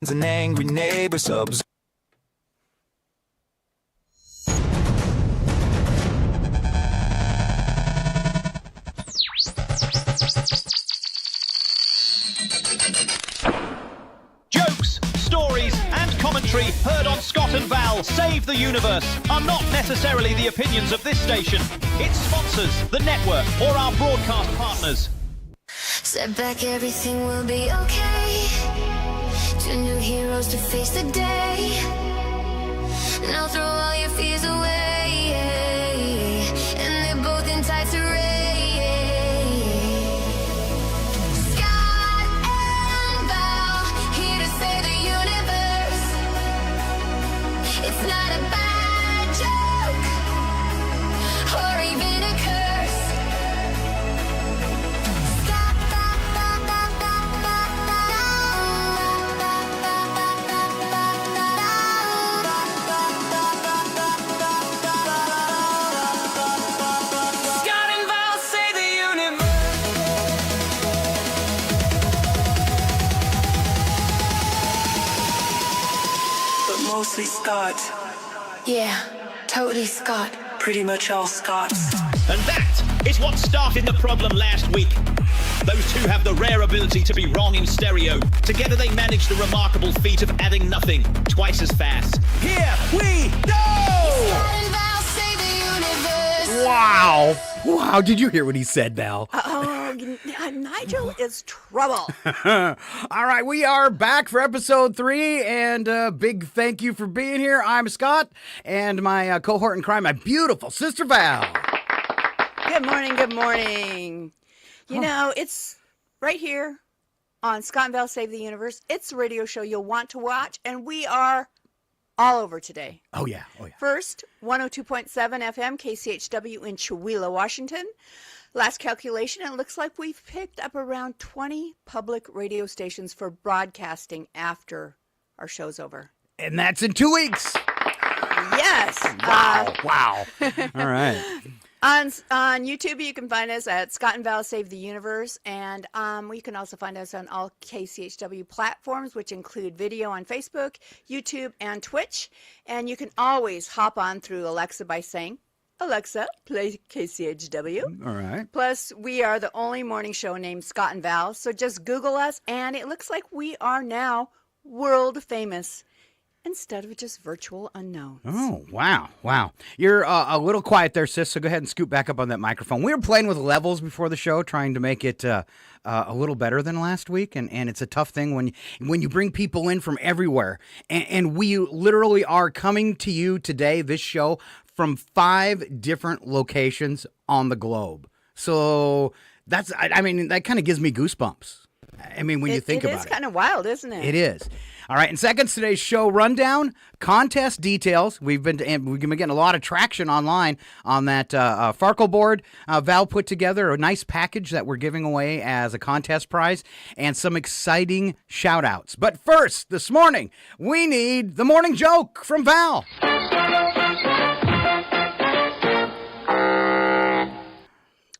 An angry neighbor subs. Jokes, stories, and commentary heard on Scott and Val Save the Universe are not necessarily the opinions of this station, its sponsors, the network, or our broadcast partners. Step back, everything will be okay. Two new heroes to face the day. Now throw all your fears away. And they're both in tights array. Scott and Val, here to save the universe. It's not a bad joke, or even a curse. Scott and Val save the universe. But mostly Scott. Yeah, totally Scott. Pretty much all Scots. And that is what started the problem last week. Those two have the rare ability to be wrong in stereo. Together they managed the remarkable feat of adding nothing twice as fast. Here we go! Scott and Val save the universe. Wow. Wow. Did you hear what he said, Val? Nigel is trouble. All right. We are back for episode 3. And big thank you for being here. I'm Scott. And my cohort in crime, my beautiful sister, Val. Good morning, good morning. You know, it's right here on Scott and Val Save the Universe. It's a radio show you'll want to watch, and we are all over today. Oh, yeah. Oh, yeah. First, 102.7 FM, KCHW in Chihuahua, Washington. Last calculation, it looks like we've picked up around 20 public radio stations for broadcasting after our show's over. And that's in 2 weeks. Yes. Wow. All right. On YouTube, you can find us at Scott and Val Save the Universe, and you can also find us on all KCHW platforms, which include video on Facebook, YouTube, and Twitch. And you can always hop on through Alexa by saying, Alexa, play KCHW. All right. Plus, we are the only morning show named Scott and Val, so just Google us, and it looks like we are now world famous instead of just virtual unknowns. Oh, wow. Wow. You're a little quiet there, sis, so go ahead and scoot back up on that microphone. We were playing with levels before the show, trying to make it a little better than last week, and it's a tough thing when you bring people in from everywhere. And we literally are coming to you today, this show, from 5 different locations on the globe. So that kind of gives me goosebumps. I mean, when you think about it. It is kind of wild, isn't it? It is. All right, in seconds, today's show rundown, contest details. We've been getting a lot of traction online on that Farkle board. Val put together a nice package that we're giving away as a contest prize and some exciting shout-outs. But first, this morning, we need the morning joke from Val.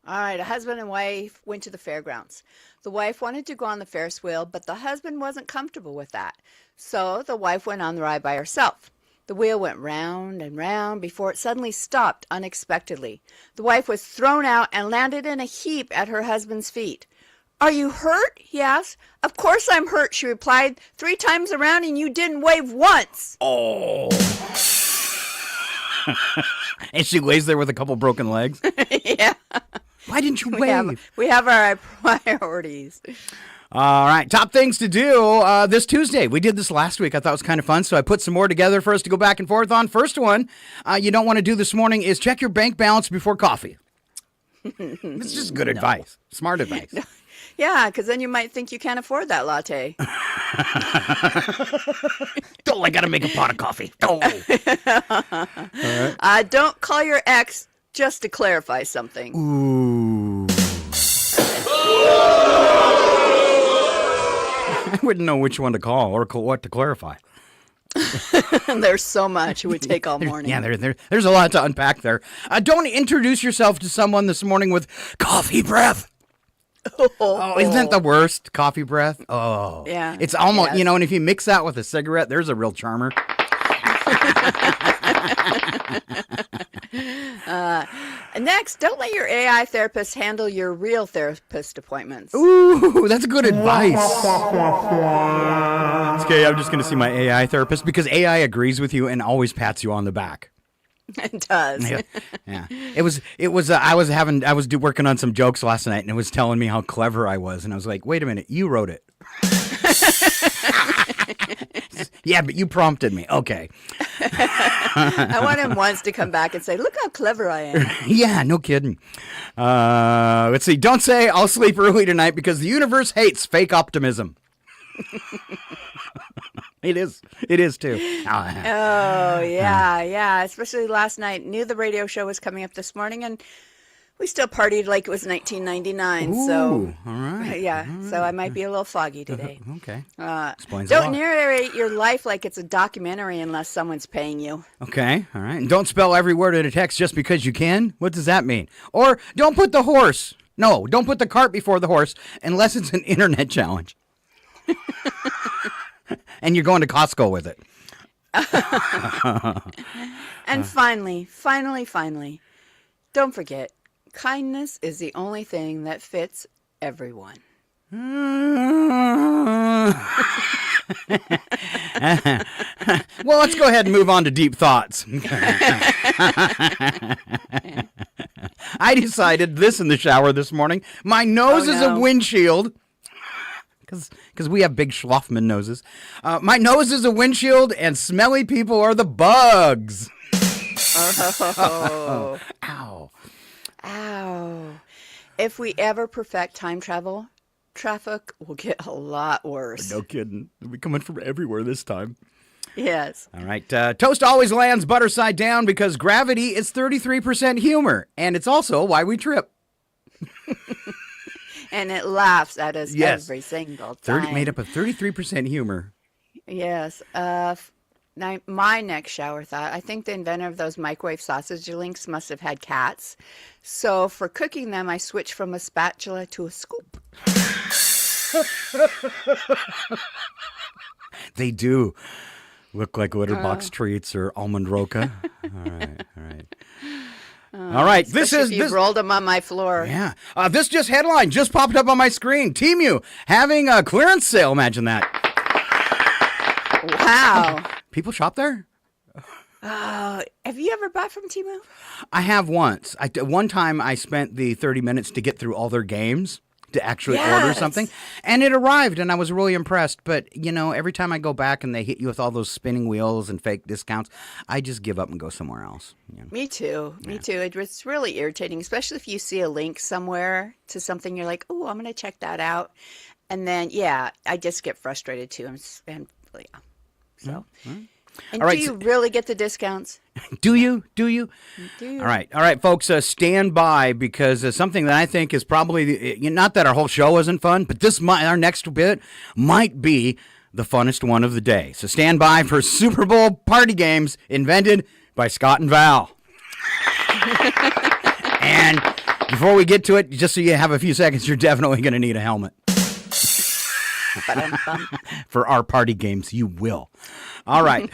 All right, a husband and wife went to the fairgrounds. The wife wanted to go on the Ferris wheel, but the husband wasn't comfortable with that. So the wife went on the ride by herself. The wheel went round and round before it suddenly stopped unexpectedly. The wife was thrown out and landed in a heap at her husband's feet. "Are you hurt?" he asked. "Of course I'm hurt," she replied. "3 times around and you didn't wave once." Oh. And she lays there with a couple broken legs. Yeah. Why didn't you wave? We have our priorities. All right, top things to do this Tuesday. We did this last week. I thought it was kind of fun, so I put some more together for us to go back and forth on. First one you don't want to do this morning is check your bank balance before coffee. It's just good advice, smart advice. Yeah, because then you might think you can't afford that latte. Oh, I got to make a pot of coffee. Oh. Right. Don't call your ex just to clarify something. Ooh. I wouldn't know which one to call or what to clarify. There's so much. It would take all morning. Yeah, there's a lot to unpack there. Don't introduce yourself to someone this morning with coffee breath. Oh, isn't that the worst? Coffee breath? Oh. Yeah. It's almost, Yes. and if you mix that with a cigarette, there's a real charmer. Next, don't let your AI therapist handle your real therapist appointments. Ooh, that's good advice. Okay, I'm just going to see my AI therapist because AI agrees with you and always pats you on the back. It does. Yeah. It was. I was working on some jokes last night, and it was telling me how clever I was, and I was like, "Wait a minute, you wrote it." Yeah, but you prompted me. Okay. I want him once to come back and say, "Look how clever I am." Yeah, no kidding. Let's see. Don't say I'll sleep early tonight because the universe hates fake optimism. It is too. Oh, yeah. Especially last night. Knew the radio show was coming up this morning, and we still partied like it was 1999. Ooh, all right. Yeah. So I might be a little foggy today. Okay. Explains a Don't lot. narrate your life like it's a documentary unless someone's paying you. Okay, all right. And don't spell every word in a text just because you can. What does that mean? Or don't put the cart before the horse unless it's an internet challenge. And you're going to Costco with it. And finally, don't forget, kindness is the only thing that fits everyone. Well, let's go ahead and move on to deep thoughts. I decided this in the shower this morning. My nose is a windshield. Because we have big Schloffman noses. My nose is a windshield, and smelly people are the bugs. Oh. Ow. Ow. If we ever perfect time travel, traffic will get a lot worse. No kidding. They'll be coming from everywhere this time. Yes. All right. Toast always lands butter side down because gravity is 33% humor. And it's also why we trip. And it laughs at us every single time. Made up of 33% humor. Yes. Now, my next shower thought, I think the inventor of those microwave sausage links must have had cats. So for cooking them, I switched from a spatula to a scoop. They do look like litter box treats or almond roca. All right. All right, this rolled them on my floor. Yeah. This headline just popped up on my screen. Temu having a clearance sale. Imagine that. Wow. People shop there? Have you ever bought from Temu? I have once. One time I spent the 30 minutes to get through all their games to actually order something, and it arrived, and I was really impressed. But, every time I go back and they hit you with all those spinning wheels and fake discounts, I just give up and go somewhere else. Me too. It's really irritating, especially if you see a link somewhere to something, you're like, oh, I'm going to check that out. And then, I just get frustrated too. And so. And all right, do you really get the discounts? Do you? All right, folks, stand by because something that I think is probably, not that our whole show isn't fun, but our next bit might be the funnest one of the day. So stand by for Super Bowl party games invented by Scott and Val. And before we get to it, just so you have a few seconds, you're definitely going to need a helmet. For our party games, you will. All right.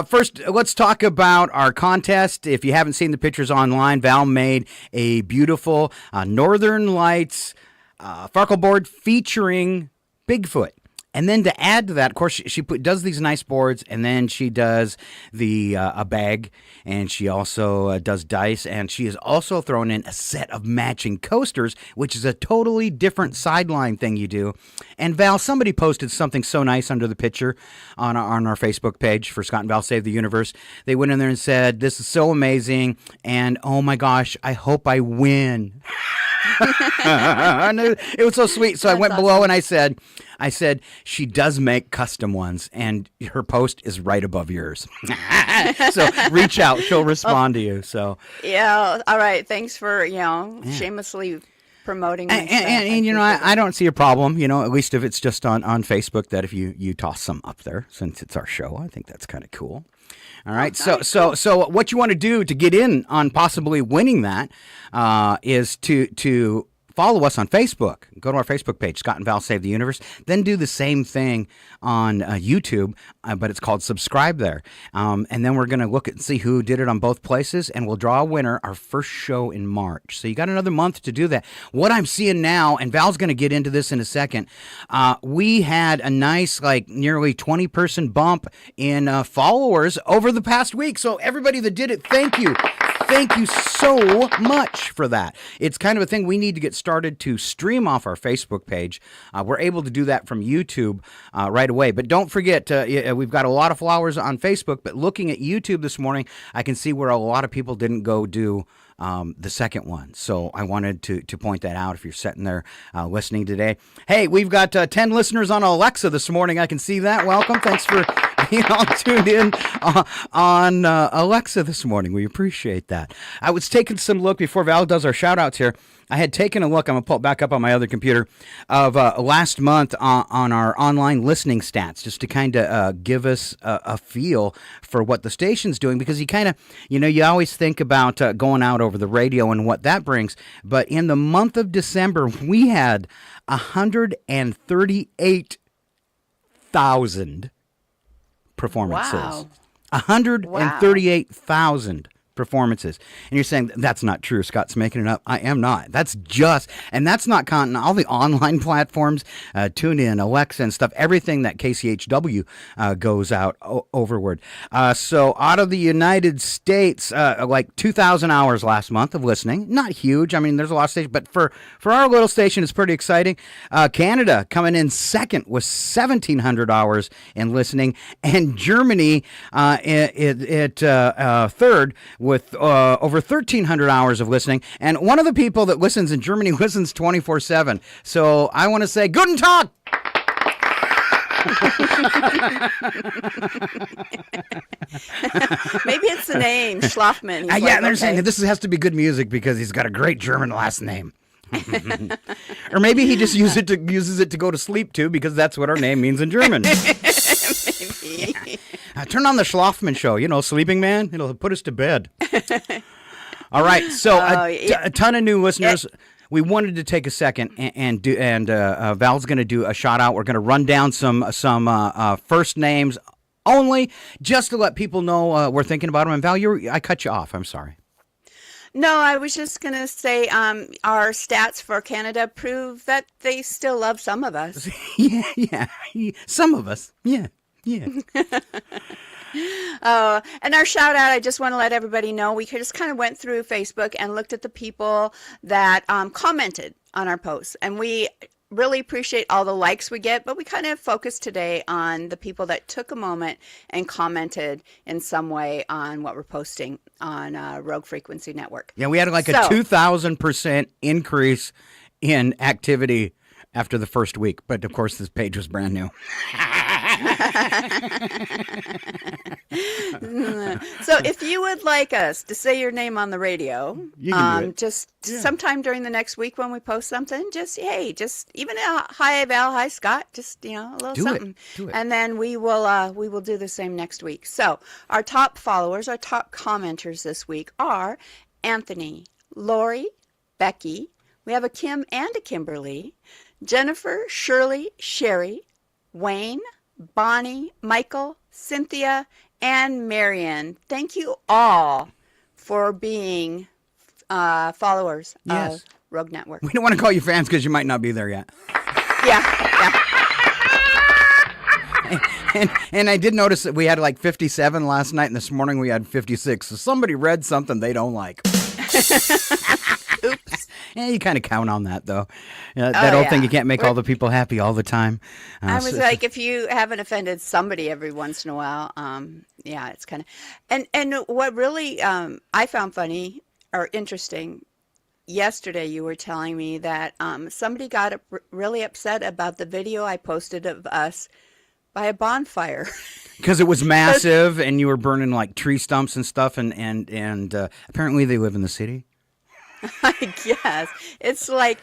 First, let's talk about our contest. If you haven't seen the pictures online, Val made a beautiful Northern Lights Farkle board featuring Bigfoot. And then to add to that, of course, she does these nice boards, and then she does a bag, and she also does dice, and she has also thrown in a set of matching coasters, which is a totally different sideline thing you do. And Val, somebody posted something so nice under the picture on our Facebook page for Scott and Val Save the Universe. They went in there and said, "This is so amazing, and oh my gosh, I hope I win." It was so sweet. So I went below and I said, she does make custom ones, and her post is right above yours. So reach out; she'll respond to you. So all right. Thanks for shamelessly promoting. My stuff. And I don't see a problem. At least if it's just on Facebook, that if you toss some up there, since it's our show, I think that's kind of cool. All right. So what you want to do to get in on possibly winning that is to follow us on Facebook. Go to our Facebook page, Scott and Val Save the Universe. Then do the same thing on YouTube, but it's called subscribe there. And then we're going to look and see who did it on both places, and we'll draw a winner our first show in March. So you got another month to do that. What I'm seeing now, and Val's going to get into this in a second, we had a nice, like, nearly 20-person bump in followers over the past week. So everybody that did it, thank you. Thank you so much for that. It's kind of a thing we need to get started to stream off our Facebook page. We're able to do that from YouTube right away. But don't forget, we've got a lot of followers on Facebook, but looking at YouTube this morning, I can see where a lot of people didn't go do the second one. So I wanted to point that out if you're sitting there listening today. Hey, we've got 10 listeners on Alexa this morning. I can see that. Welcome. Thanks for being all tuned in on Alexa this morning. We appreciate that. I was taking some look before Val does our shout outs here. I had taken a look, I'm going to pull it back up on my other computer, of last month on our online listening stats, just to kind of give us a feel for what the station's doing, because you kind of, you always think about going out over the radio and what that brings. But in the month of December, we had 138,000 performances. Wow. 138,000 performances. And you're saying that's not true. Scott's making it up. I am not. That's not counting all the online platforms, TuneIn, Alexa and stuff, everything that KCHW goes out overward. So out of the United States, like 2,000 hours last month of listening. Not huge. I mean, there's a lot of stations, but for our little station, it's pretty exciting. Canada coming in second with 1,700 hours in listening, and Germany third with over 1,300 hours of listening. And one of the people that listens in Germany listens 24/7. So I want to say, Guten Tag! Maybe it's the name, Schlafman. Yeah, they're saying this has to be good music because he's got a great German last name. Or maybe he just uses it to go to sleep too, because that's what our name means in German. Maybe. Yeah. Turn on the Schlafman show, sleeping man. It'll put us to bed. All right, so a ton of new listeners. We wanted to take a second and Val's going to do a shout out. We're going to run down some first names only, just to let people know we're thinking about them. And Val, I cut you off. I'm sorry. No, I was just going to say our stats for Canada prove that they still love some of us. Yeah. Some of us. Yeah. And our shout out, I just want to let everybody know, we just kind of went through Facebook and looked at the people that commented on our posts. And we really appreciate all the likes we get, but we kind of focused today on the people that took a moment and commented in some way on what we're posting on Rogue Frequency Network. Yeah, we had like a 2,000% increase in activity after the first week. But of course, this page was brand new. So if you would like us to say your name on the radio, sometime during the next week when we post something, just even a hi Val, hi Scott, just a little something. Do it. And then we will do the same next week. So our top followers, our top commenters this week are Anthony, Lori, Becky. We have a Kim and a Kimberly, Jennifer, Shirley, Sherry, Wayne, Bonnie, Michael, Cynthia, and Marion. Thank you all for being followers of Rogue Network. We don't want to call you fans because you might not be there yet. Yeah. And I did notice that we had like 57 last night, and this morning we had 56. So somebody read something they don't like. Oops. Yeah, you kind of count on that, though. That old thing, you can't make all the people happy all the time. I was like, if you haven't offended somebody every once in a while, it's kind of... And what really I found funny or interesting, yesterday you were telling me that somebody got really upset about the video I posted of us by a bonfire. Because it was massive, and you were burning like tree stumps and stuff, and apparently they live in the city. I guess. It's like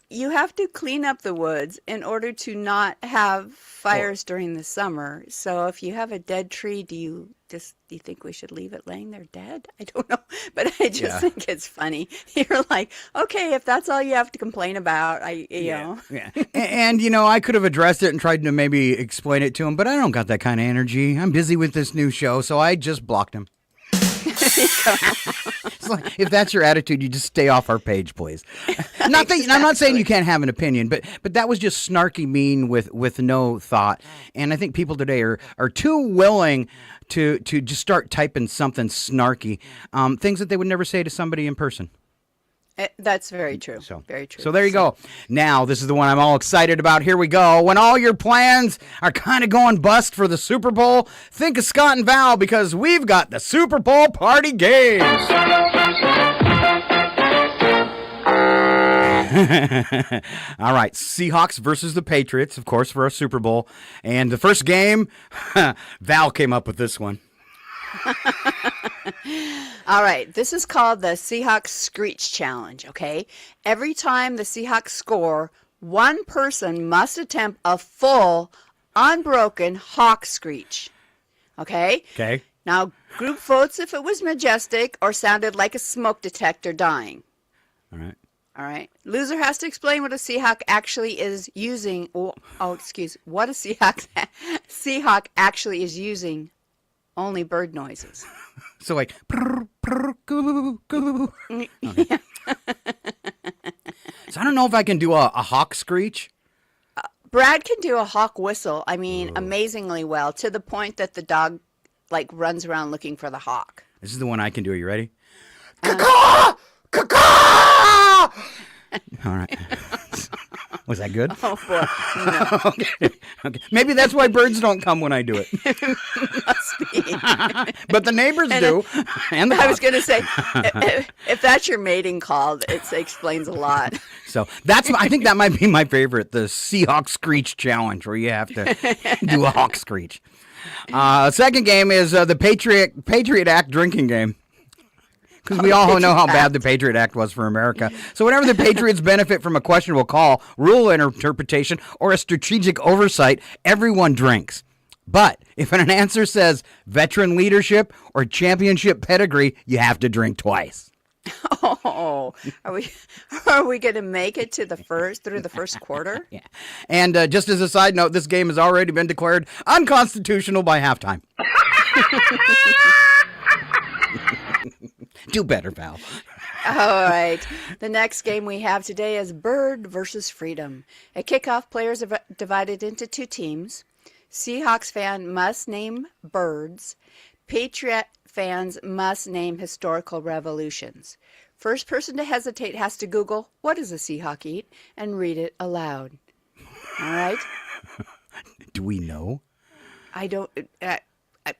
you have to clean up the woods in order to not have fires during the summer. So if you have a dead tree, do you do you think we should leave it laying there dead? I don't know, but I just think it's funny. You're like, okay, if that's all you have to complain about, you know. Yeah. And, I could have addressed it and tried to maybe explain it to him, but I don't got that kind of energy. I'm busy with this new show, so I just blocked him. It's like, if that's your attitude, you just stay off our page, please. I'm not saying you can't have an opinion, but that was just snarky mean with no thought. And I think people today are too willing to just start typing something snarky, things that they would never say to somebody in person. That's very true. Very true. So there you go. Now, this is the one I'm all excited about. Here we go. When all your plans are kind of going bust for the Super Bowl, think of Scott and Val because we've got the Super Bowl party games. All right, Seahawks versus the Patriots, of course, for our Super Bowl. And the first game, Val came up with this one. All right, this is called the Seahawks Screech Challenge, okay? Every time the Seahawks score, one person must attempt a full, unbroken hawk screech, okay? Okay. Now, group votes if it was majestic or sounded like a smoke detector dying. All right. All right. Loser has to explain what a Seahawk actually is using. What a Seahawk actually is using. Only bird noises. So like. Okay. Yeah. So I don't know if I can do a hawk screech. Brad can do a hawk whistle. I mean, amazingly well, to the point that the dog like runs around looking for the hawk. This is the one I can do. Are you ready? Caw! Caw! All right. Was that good? Oh boy, no. Okay. Maybe that's why birds don't come when I do it. Must be. But the neighbors do. And I was going to say, if that's your mating call, it explains a lot. So I think that might be my favorite, the Seahawk Screech Challenge, where you have to do a hawk screech. Second game is the Patriot Act drinking game. Because we all know how bad the Patriot Act was for America. So whenever the Patriots benefit from a questionable call, rule interpretation, or a strategic oversight, everyone drinks. But if an answer says veteran leadership or championship pedigree, you have to drink twice. Oh, are we going to make it to through the first quarter? Yeah. And just as a side note, this game has already been declared unconstitutional by halftime. Do better, Val. All right. The next game we have today is Bird versus Freedom. At kickoff, players are divided into two teams. Seahawks fan must name birds. Patriot fans must name historical revolutions. First person to hesitate has to Google, what does a Seahawk eat, and read it aloud. All right? Do we know? I don't. I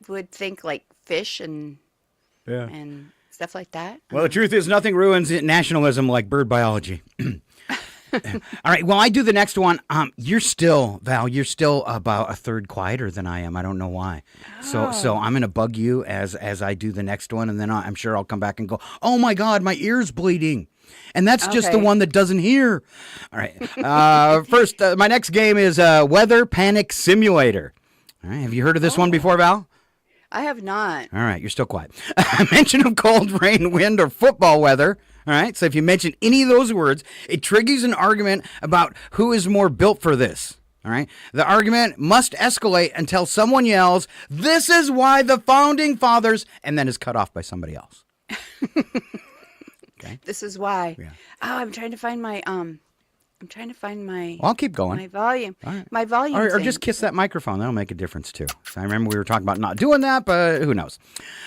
would think like fish and stuff like that. Well, the truth is nothing ruins nationalism like bird biology. All right, well, I do the next one. You're still, Val, about a third quieter than I am. I don't know why. So I'm going to bug you as I do the next one, and then I'm sure I'll come back and go, oh, my God, my ear's bleeding. And that's just the one that doesn't hear. All right. First, my next game is Weather Panic Simulator. All right, have you heard of this one before, Val? I have not. All right, you're still quiet. Mention of cold, rain, wind, or football weather. All right, so if you mention any of those words, it triggers an argument about who is more built for this. All right, the argument must escalate until someone yells, "This is why the founding fathers," and then is cut off by somebody else. Okay. This is why. Yeah. Oh, I'm trying to find my Well, I'll keep going. my volume. All right. My volume. Or thing. just kiss that microphone. That'll make a difference, too. So I remember we were talking about not doing that, but who knows.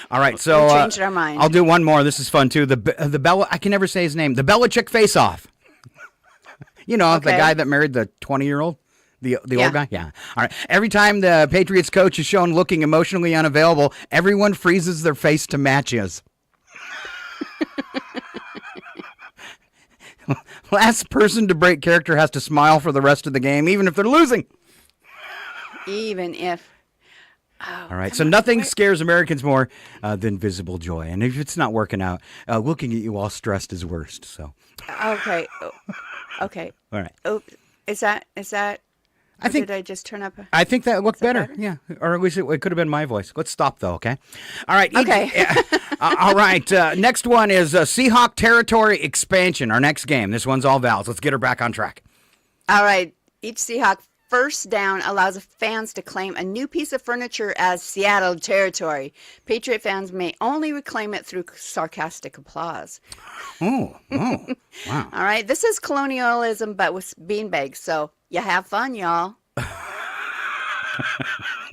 All right, so We changed our mind. I'll do one more. This is fun, too. The Bella, I can never say his name. The Belichick face-off. You know, the guy that married the 20-year-old? The old guy? Yeah. All right. Every time the Patriots coach is shown looking emotionally unavailable, everyone freezes their face to match his. Last person to break character has to smile for the rest of the game, even if they're losing. Even if. All right, so nothing scares Americans more than visible joy. And if it's not working out, looking at you all stressed is worst. So. Okay. Okay. All right. Oh, is that? Did I just turn up? I think that looked better. better? Yeah, or at least it could have been my voice. Let's stop though, okay? All right. Okay. All right. Next one is Seahawk territory expansion. Our next game. This one's all vowels. Let's get her back on track. All right. Each Seahawk first down allows fans to claim a new piece of furniture as Seattle territory. Patriot fans may only reclaim it through sarcastic applause. Oh, wow. All right. This is colonialism, but with beanbags. So you have fun, y'all.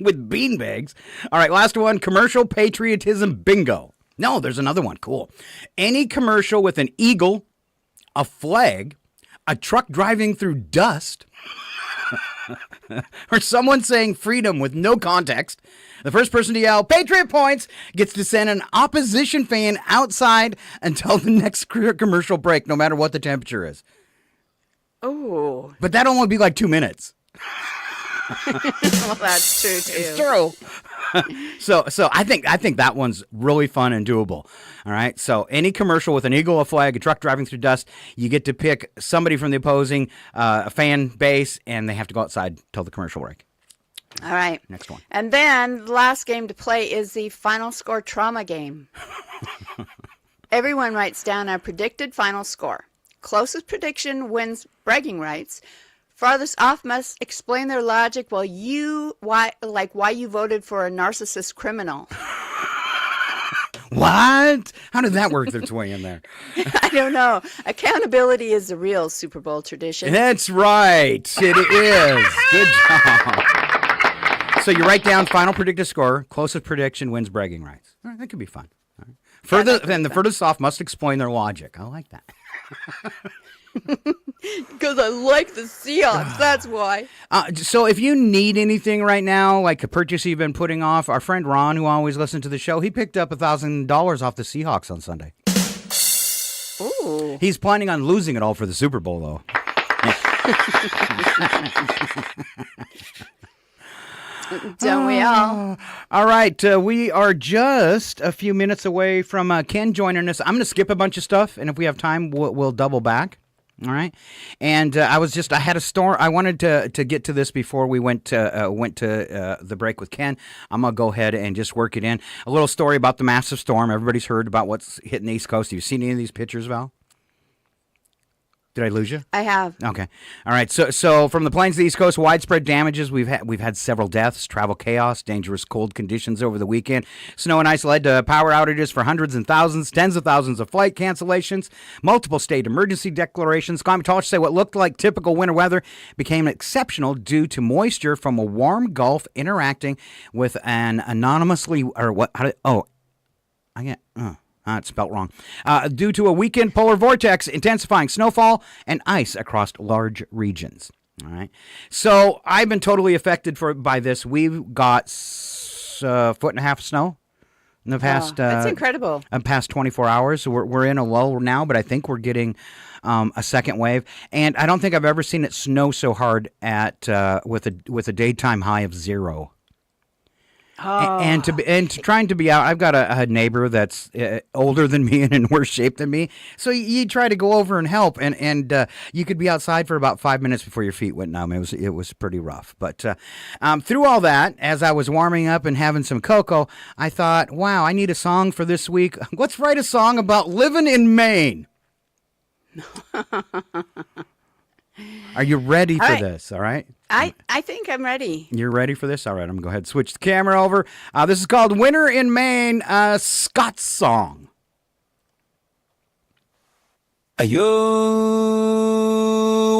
With beanbags. All right, last one, commercial patriotism bingo. No, there's another one. Cool. Any commercial with an eagle, a flag, a truck driving through dust, or someone saying freedom with no context, the first person to yell Patriot points gets to send an opposition fan outside until the next commercial break, no matter what the temperature is. Oh. But that'll only be like 2 minutes. Well, that's true, too. It's true. So I think that one's really fun and doable. All right. So any commercial with an eagle, a flag, a truck driving through dust, you get to pick somebody from the opposing fan base, and they have to go outside till the commercial break. All right. Next one. And then the last game to play is the final score trauma game. Everyone writes down a predicted final score. Closest prediction wins bragging rights. Farthest off must explain their logic why you voted for a narcissist criminal. What? How did that work its way in there? I don't know. Accountability is the real Super Bowl tradition. That's right. It is. Good job. So you write down final predicted score. Closest prediction wins bragging rights. All right, that could be fun. All right. The furthest off must explain their logic. I like that. Because I like the Seahawks, that's why. So if you need anything right now, like a purchase you've been putting off, our friend Ron, who always listens to the show, he picked up $1,000 off the Seahawks on Sunday. Ooh. He's planning on losing it all for the Super Bowl, though. Don't we all? All right, we are just a few minutes away from Ken joining us. I'm going to skip a bunch of stuff, and if we have time, we'll double back. All right, and I had a storm. I wanted to get to this before we went to the break with Ken. I'm gonna go ahead and just work it in. A little story about the massive storm. Everybody's heard about what's hitting the East Coast. Have you seen any of these pictures, Val? Did I lose you? I have. Okay. All right. So from the plains of the East Coast, widespread damages. We've had several deaths, travel chaos, dangerous cold conditions over the weekend. Snow and ice led to power outages for hundreds and thousands, tens of thousands of flight cancellations, multiple state emergency declarations. Climatologists say what looked like typical winter weather became exceptional due to moisture from a warm Gulf interacting with an anonymously or what? It's spelled wrong. Due to a weakened polar vortex intensifying snowfall and ice across large regions. All right. So I've been totally affected by this. We've got a foot and a half of snow in the past. That's incredible. Past 24 hours. So we're in a lull now, but I think we're getting a second wave. And I don't think I've ever seen it snow so hard with a daytime high of 0. Oh. And trying to be out, I've got a neighbor that's older than me and in worse shape than me. So you try to go over and help, and you could be outside for about 5 minutes before your feet went numb. It was pretty rough. But through all that, as I was warming up and having some cocoa, I thought, wow, I need a song for this week. Let's write a song about living in Maine. Are you ready for this? All right. I think I'm ready. You're ready for this? All right, I'm going to go ahead and switch the camera over. This is called Winter in Maine, Scott's song. Yo,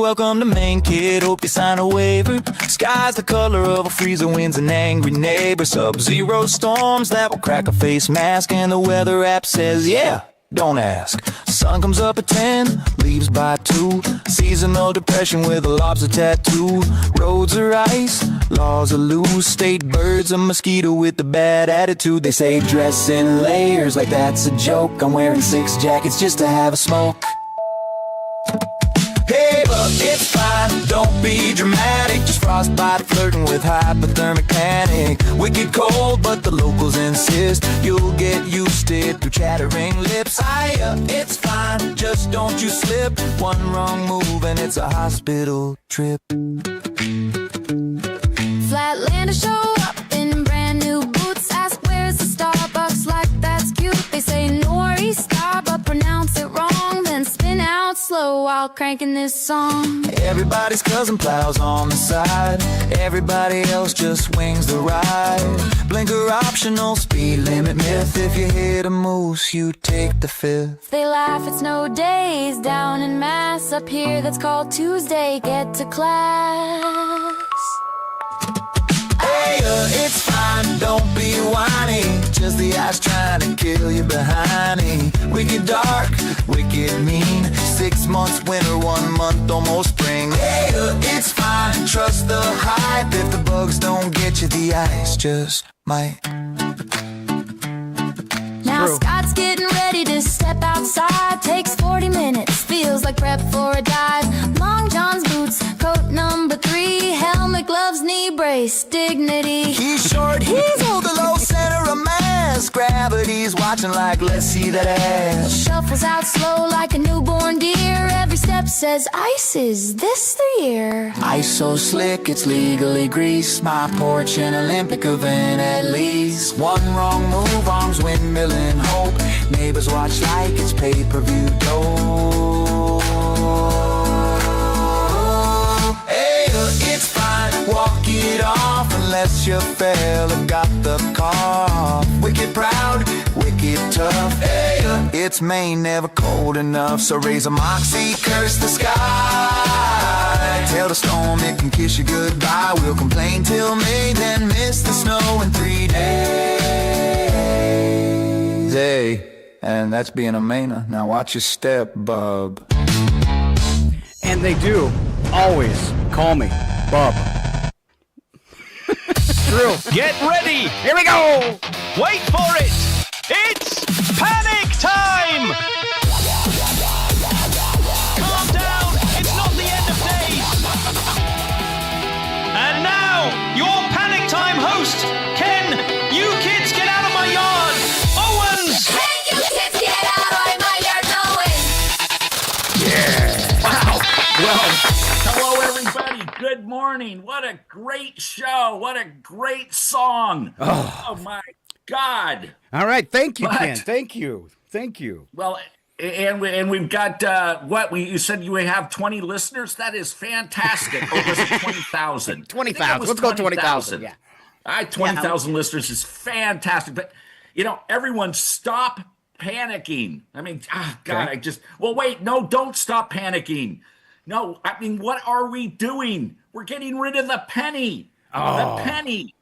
welcome to Maine, kid. Hope you sign a waiver. Sky's the color of a freezer, winds an angry neighbor. Sub-zero storms that will crack a face mask. And the weather app says, yeah, don't ask. Sun comes up at 10, leaves by 2. Seasonal depression with a lobster tattoo. Roads are ice, laws are loose. State birds a mosquito with a bad attitude. They say dress in layers like that's a joke. I'm wearing 6 jackets just to have a smoke. Hey, but it's fine, don't be dramatic. Just frostbite flirting with hypothermic panic. Wicked cold, but the locals insist you'll get used to it through chattering lips. It's fine, just don't you slip. One wrong move and it's a hospital trip. slow while cranking this song. Everybody's cousin plows on the side. Everybody else just wings the ride. Blinker optional, speed limit myth. If you hit a moose, you take the fifth. They laugh at snow days down in Mass. Up here that's called Tuesday, get to class. Hey, it's fine, don't be whiny. Just the ice trying to kill you behind me. Wicked dark, wicked mean. 6 months winter, 1 month almost spring. Hey, it's fine, trust the hype. If the bugs don't get you, the ice just might. Now True. Scott's getting ready to step outside. Takes 40 minutes, feels like prep for a dive. Long John's boots, coat number 3. Helmet, gloves, knee brace, dignity. He's short, he's old, the low center of mass. Gravity's watching like, let's see that ass. Shuffles out slow like a newborn deer. Every step says ice, is this the year? Ice so slick, it's legally grease. My porch, an Olympic event at least. One wrong move, arms windmilling hope. Neighbors watch like it's pay-per-view dough. Hey, it's fine, walk it off unless your fella got the cough. Wicked proud, wicked tough. Hey, it's Maine, never cold enough. So raise a moxie, curse the sky. Tell the storm it can kiss you goodbye. We'll complain till May, then miss the snow in 3 days. Hey, and that's being a Mainer. Now watch your step, bub. And they do always call me Bub. True. Get ready! Here we go! Wait for it! It's panic time! Calm down! It's not the end of days! And now, your panic time host, Ken, you kids get out of my yard! Owens! Hey, you kids, get out of my yard, Well, hello everybody. Good morning. What a great show. What a great song. Oh my God. All right. Thank you, But- Ken. Thank you. Thank you. Well, and we've got you said you have 20 listeners. That is fantastic. Or was it 20,000? 20,000. Let's go 20,000. Yeah. 20,000 listeners is fantastic. But everyone stop panicking. I mean, God, Okay. wait, no, don't stop panicking. No, I mean, what are we doing? We're getting rid of the penny. The penny.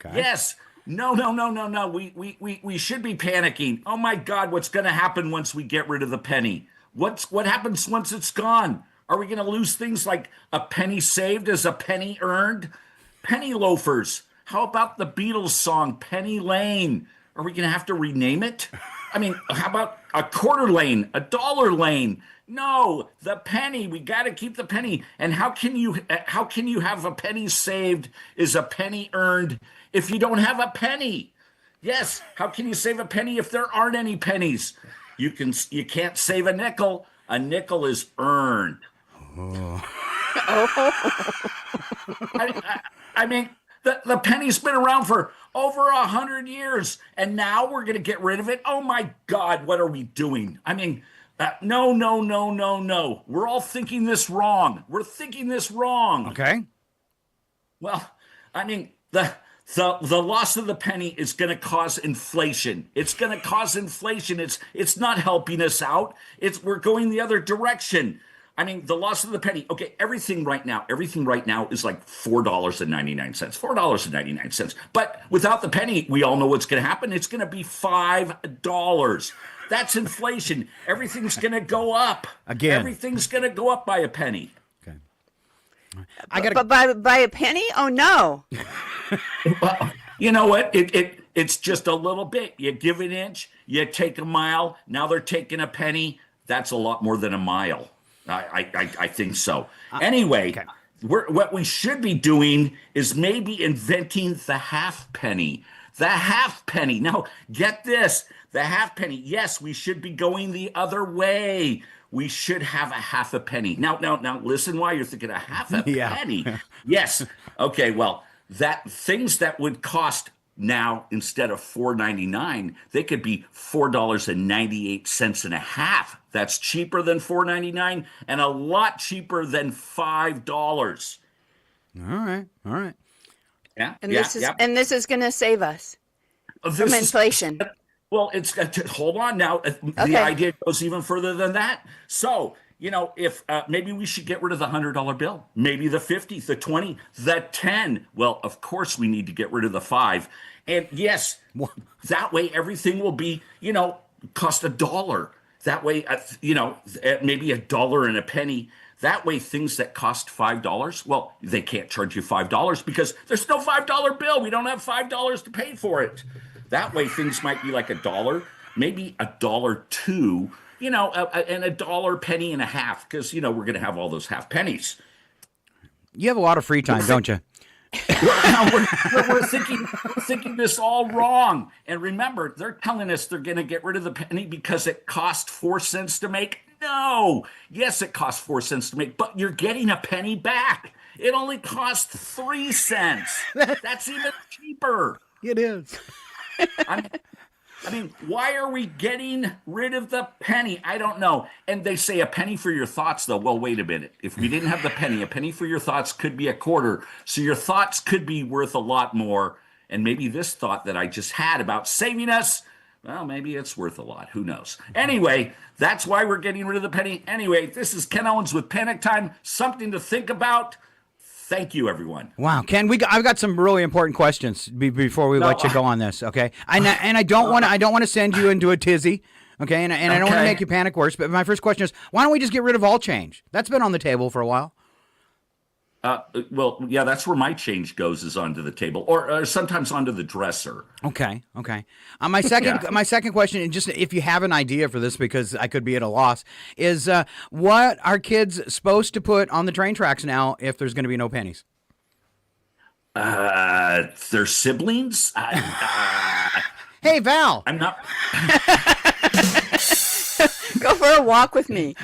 Okay. Yes. No. We should be panicking. Oh my God, what's going to happen once we get rid of the penny? What happens once it's gone? Are we going to lose things like a penny saved as a penny earned? Penny loafers. How about the Beatles song Penny Lane? Are we going to have to rename it? I mean, how about a quarter lane, a dollar lane? No, the penny. We got to keep the penny. And how can you have a penny saved is a penny earned if you don't have a penny? Yes. How can you save a penny if there aren't any pennies? You can't save a nickel. A nickel is earned. I mean, the penny's been around for over 100 years, and now we're going to get rid of it. Oh my God, what are we doing? I mean, no. We're all thinking this wrong. We're thinking this wrong. Okay. Well, I mean, the loss of the penny is going to cause inflation. It's going to cause inflation. It's not helping us out. We're going the other direction. I mean, the loss of the penny. Okay, everything right now is like $4.99. $4.99. But without the penny, we all know what's going to happen. It's going to be $5. That's inflation. Everything's going to go up. Again. Everything's going to go up by a penny. Okay. But by a penny? Oh no! Well, you know what? It's just a little bit. You give an inch, you take a mile. Now they're taking a penny. That's a lot more than a mile. I think so. Anyway, okay. What we should be doing is maybe inventing the half penny. The half penny. Now, get this. The half penny. Yes, we should be going the other way. We should have a half a penny. Now, listen why you're thinking a half a Yeah. penny. Yes. Okay, well, things that would cost now instead of $4.99, they could be $4.98 and a half. That's cheaper than $4.99 and a lot cheaper than $5. All right. Yeah. And this is going to save us from inflation. Well, it's hold on now. The Okay. idea goes even further than that. So, if maybe we should get rid of the $100 bill, maybe the 50, the 20, the 10. Well, of course we need to get rid of the 5. And yes, that way everything will be, cost $1. That way, maybe $1 and a penny. That way, things that cost $5, well, they can't charge you $5 because there's no $5 bill. We don't have $5 to pay for it. That way, things might be like $1, maybe $1.02, and $1 penny and a half, because we're going to have all those half pennies. You have a lot of free time, don't you? We're thinking this all wrong. And remember, they're telling us they're going to get rid of the penny because it cost 4 cents to make. No. Yes, it costs 4 cents to make, but you're getting a penny back. It only costs 3 cents. That's even cheaper. It is. I mean, why are we getting rid of the penny? I don't know. And they say a penny for your thoughts, though. Well, wait a minute. If we didn't have the penny, a penny for your thoughts could be a quarter. So your thoughts could be worth a lot more. And maybe this thought that I just had about saving us, well, maybe it's worth a lot. Who knows? Anyway, that's why we're getting rid of the penny. Anyway, this is Ken Owens with Panic Time. Something to think about. Thank you, everyone. Wow, Ken, I've got some really important questions before we let you go on this, okay? And I don't want to send you into a tizzy, okay? And I don't want to make you panic worse. But my first question is, why don't we just get rid of all change? That's been on the table for a while. Well, yeah, that's where my change goes, is onto the table, or sometimes onto the dresser. Okay. My second question, and just if you have an idea for this, because I could be at a loss, is what are kids supposed to put on the train tracks now if there's going to be no pennies? Their siblings. Hey, Val. I'm not. Go for a walk with me.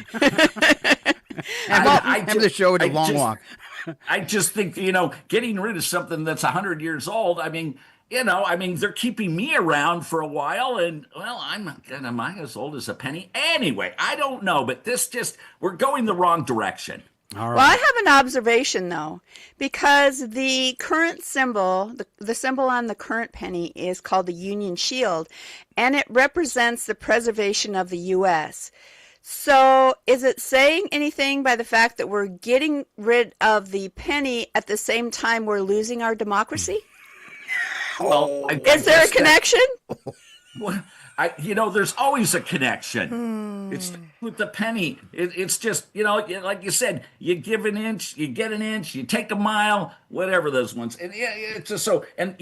I the show with a long walk. I just think, getting rid of something that's 100 years old, they're keeping me around for a while, and, well, am I as old as a penny? Anyway, I don't know, but we're going the wrong direction. All right. Well, I have an observation, though, because the current symbol, the symbol on the current penny is called the Union Shield, and it represents the preservation of the U.S., So is it saying anything by the fact that we're getting rid of the penny at the same time we're losing our democracy? Well, is there a connection? There's always a connection. It's with the penny. It's just, like you said, you give an inch, you get an inch, you take a mile, whatever those ones. And it's just so, and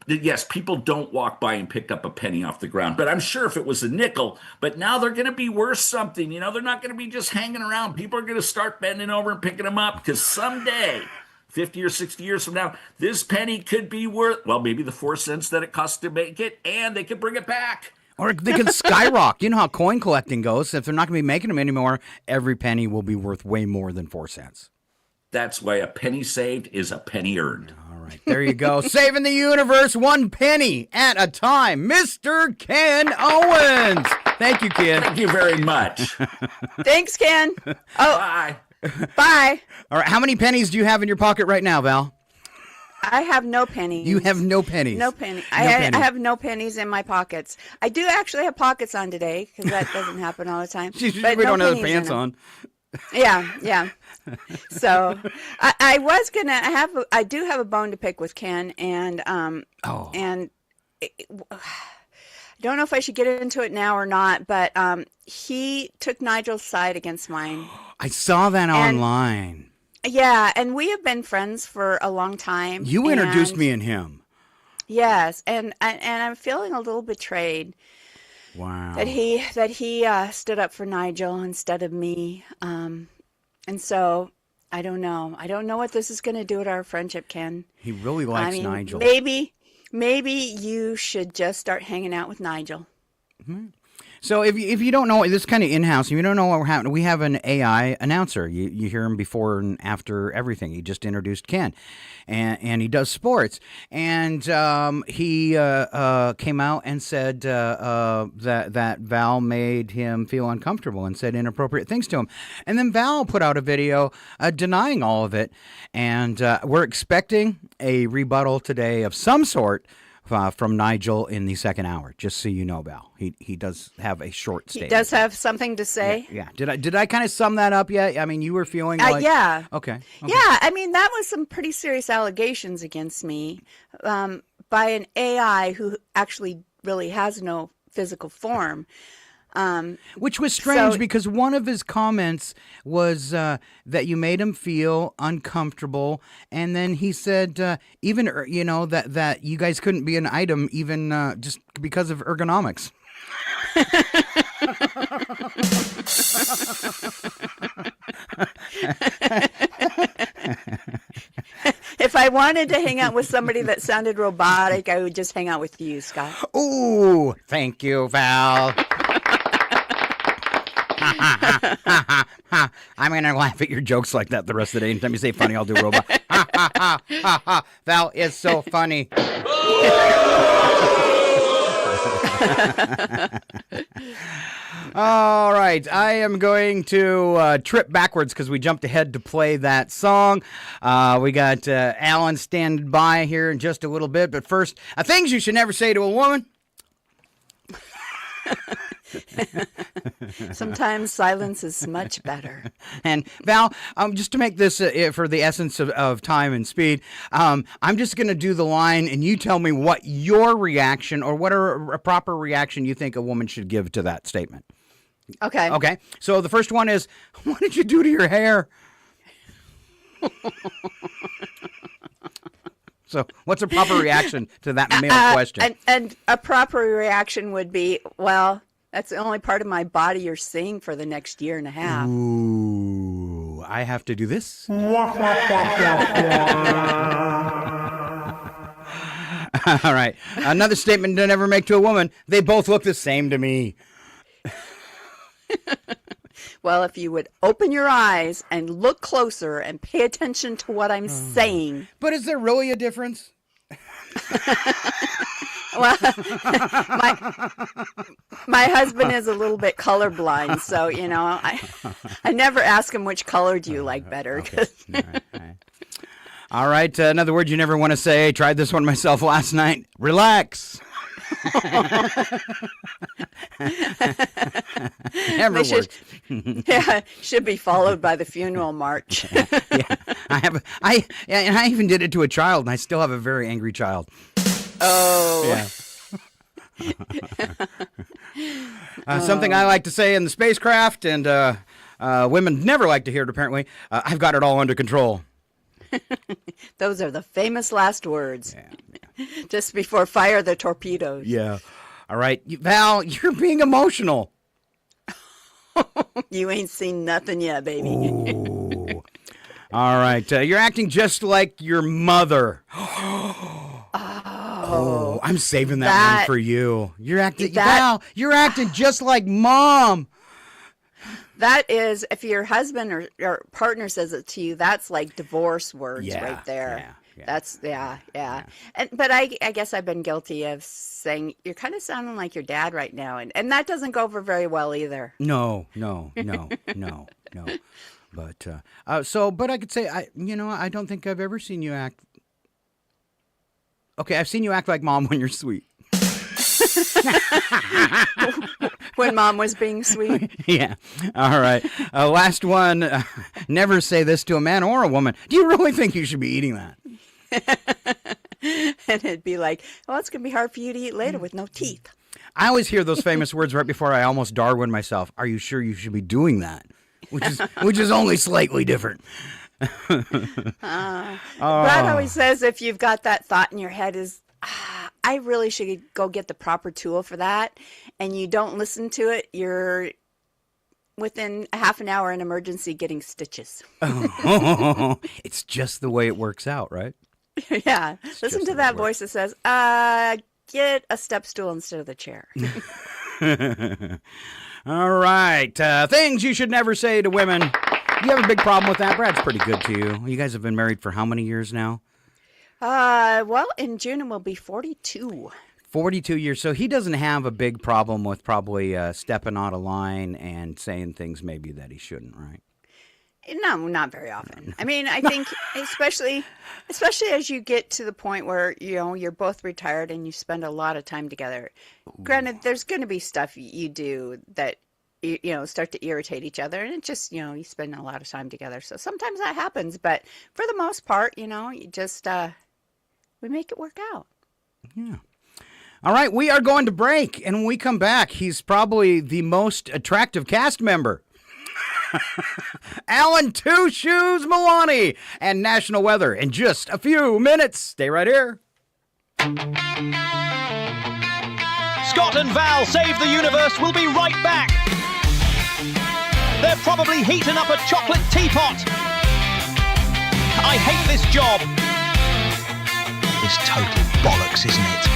yes, people don't walk by and pick up a penny off the ground, but I'm sure if it was a nickel, but now they're going to be worth something. They're not going to be just hanging around. People are going to start bending over and picking them up, because someday, 50 or 60 years from now, this penny could be worth, well, maybe the 4 cents that it costs to make it, and they could bring it back. Or they can skyrocket. You know how coin collecting goes. If they're not going to be making them anymore, every penny will be worth way more than 4 cents. That's why a penny saved is a penny earned. All right, there you go. Saving the universe one penny at a time. Mr. Ken Owens. Thank you, Ken. Thank you very much. Thanks, Ken. Oh, Bye. Bye. All right, how many pennies do you have in your pocket right now, Val? I have no pennies. You have no pennies. No penny. I have no pennies in my pockets. I do actually have pockets on today, because that doesn't happen all the time. We don't have the pants on. Yeah. So I do have a bone to pick with Ken, and I don't know if I should get into it now or not, but he took Nigel's side against mine. I saw that online. Yeah, and we have been friends for a long time. You introduced me and him. Yes, and I'm feeling a little betrayed. Wow. That he stood up for Nigel instead of me. And so I don't know. I don't know what this is going to do to our friendship, Ken. He really likes Nigel. Maybe you should just start hanging out with Nigel. Mm-hmm. So if you don't know, this is kind of in-house. If you don't know what we're having, we have an AI announcer. You hear him before and after everything. He just introduced Ken, and he does sports. And he came out and said that Val made him feel uncomfortable and said inappropriate things to him. And then Val put out a video denying all of it. And we're expecting a rebuttal today of some sort from Nigel in the second hour, just so you know, Val. He does have a short statement. He does have something to say. Yeah. Did I kind of sum that up yet? I mean, you were feeling like... Yeah. Okay. Yeah, I mean, that was some pretty serious allegations against me by an AI who actually really has no physical form. Which was strange so- because one of his comments was that you made him feel uncomfortable, and then he said even that you guys couldn't be an item even just because of ergonomics. If I wanted to hang out with somebody that sounded robotic, I would just hang out with you, Scott. Ooh, thank you, Val. I'm going to laugh at your jokes like that the rest of the day. Anytime you say funny, I'll do robot. Val is so funny. All right, I am going to trip backwards because we jumped ahead to play that song. We got Alan standing by here in just a little bit, but first, things you should never say to a woman. Sometimes silence is much better. And Val, just to make this for the essence of time and speed, I'm just going to do the line, and you tell me what your reaction or what a proper reaction you think a woman should give to that statement. Okay. Okay. So the first one is, what did you do to your hair? So what's a proper reaction to that male question? And a proper reaction would be, well, that's the only part of my body you're seeing for the next year and a half. Ooh, I have to do this. All right. Another statement to never make to a woman. They both look the same to me. Well, if you would open your eyes and look closer and pay attention to what I'm saying. But is there really a difference? Well, my husband is a little bit colorblind, so, I never ask him which color do you like better. Okay. All right. Another word you never want to say. Tried this one myself last night. Relax. Never works. Yeah, should be followed by the funeral march. Yeah, I even did it to a child, and I still have a very angry child. Oh. Yeah. Something I like to say in the spacecraft, and women never like to hear it, apparently. I've got it all under control. Those are the famous last words. Yeah. Just before fire the torpedoes. Yeah. All right. Val, you're being emotional. You ain't seen nothing yet, baby. Ooh. All right. You're acting just like your mother. Oh, I'm saving that one for you. You're acting, Val, you're acting just like Mom. That is, if your husband or your partner says it to you, that's like divorce words right there. Yeah. That's but I guess I've been guilty of saying you're kind of sounding like your dad right now, and that doesn't go over very well either. No. But but I could say I don't think I've ever seen you act. Okay, I've seen you act like Mom when you're sweet. When Mom was being sweet. Yeah. All right. Last one. Never say this to a man or a woman. Do you really think you should be eating that? And it'd be like, well, it's going to be hard for you to eat later with no teeth. I always hear those famous words right before I almost Darwin myself. Are you sure you should be doing that? Which is only slightly different. Brad always says if you've got that thought in your head is, I really should go get the proper tool for that, and you don't listen to it, you're within a half an hour in emergency getting stitches. It's just the way it works out, right? Yeah. Listen to that voice that says, get a step stool instead of the chair. All right. Things you should never say to women. Do you have a big problem with that? Brad's pretty good to you. You guys have been married for how many years now? Well, in June it will be 42. 42 years. So he doesn't have a big problem with probably stepping out of line and saying things maybe that he shouldn't, right? No, not very often. I mean, I think especially as you get to the point where, you're both retired and you spend a lot of time together. Granted, there's going to be stuff you do that, start to irritate each other. And it just, you spend a lot of time together. So sometimes that happens. But for the most part, you just, we make it work out. Yeah. All right. We are going to break. And when we come back, he's probably the most attractive cast member. Alan Two Shoes Melani and national weather in just a few minutes. Stay right here. Scott and Val Save the Universe will be right back. They're probably heating up a chocolate teapot. I hate this job. It's total bollocks, isn't it?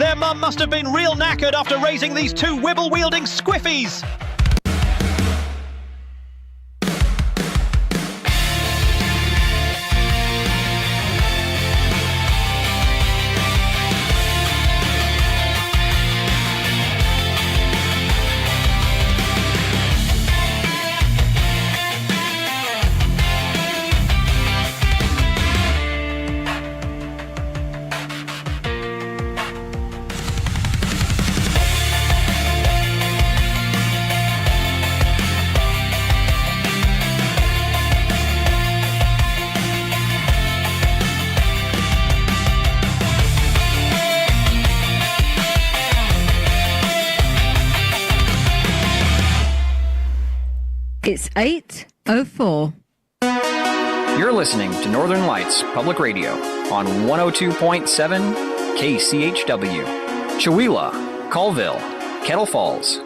Their mum must have been real knackered after raising these two wibble-wielding squiffies. It's 8:04. You're listening to Northern Lights Public Radio on 102.7 KCHW. Chewelah, Colville, Kettle Falls.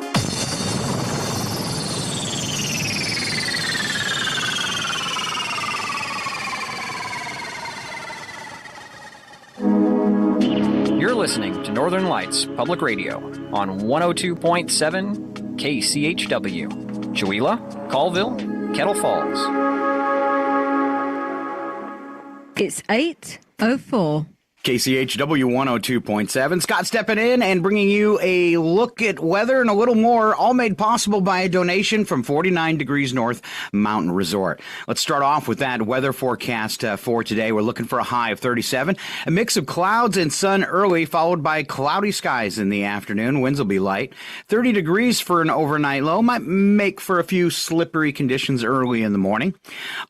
You're listening to Northern Lights Public Radio on 102.7 KCHW. Chewelah, Colville, Kettle Falls. It's 8:04. KCHW 102.7. Scott stepping in and bringing you a look at weather and a little more, all made possible by a donation from 49 Degrees North Mountain Resort. Let's start off with that weather forecast for today. We're looking for a high of 37, a mix of clouds and sun early, followed by cloudy skies in the afternoon. Winds will be light. 30 degrees for an overnight low. Might make for a few slippery conditions early in the morning.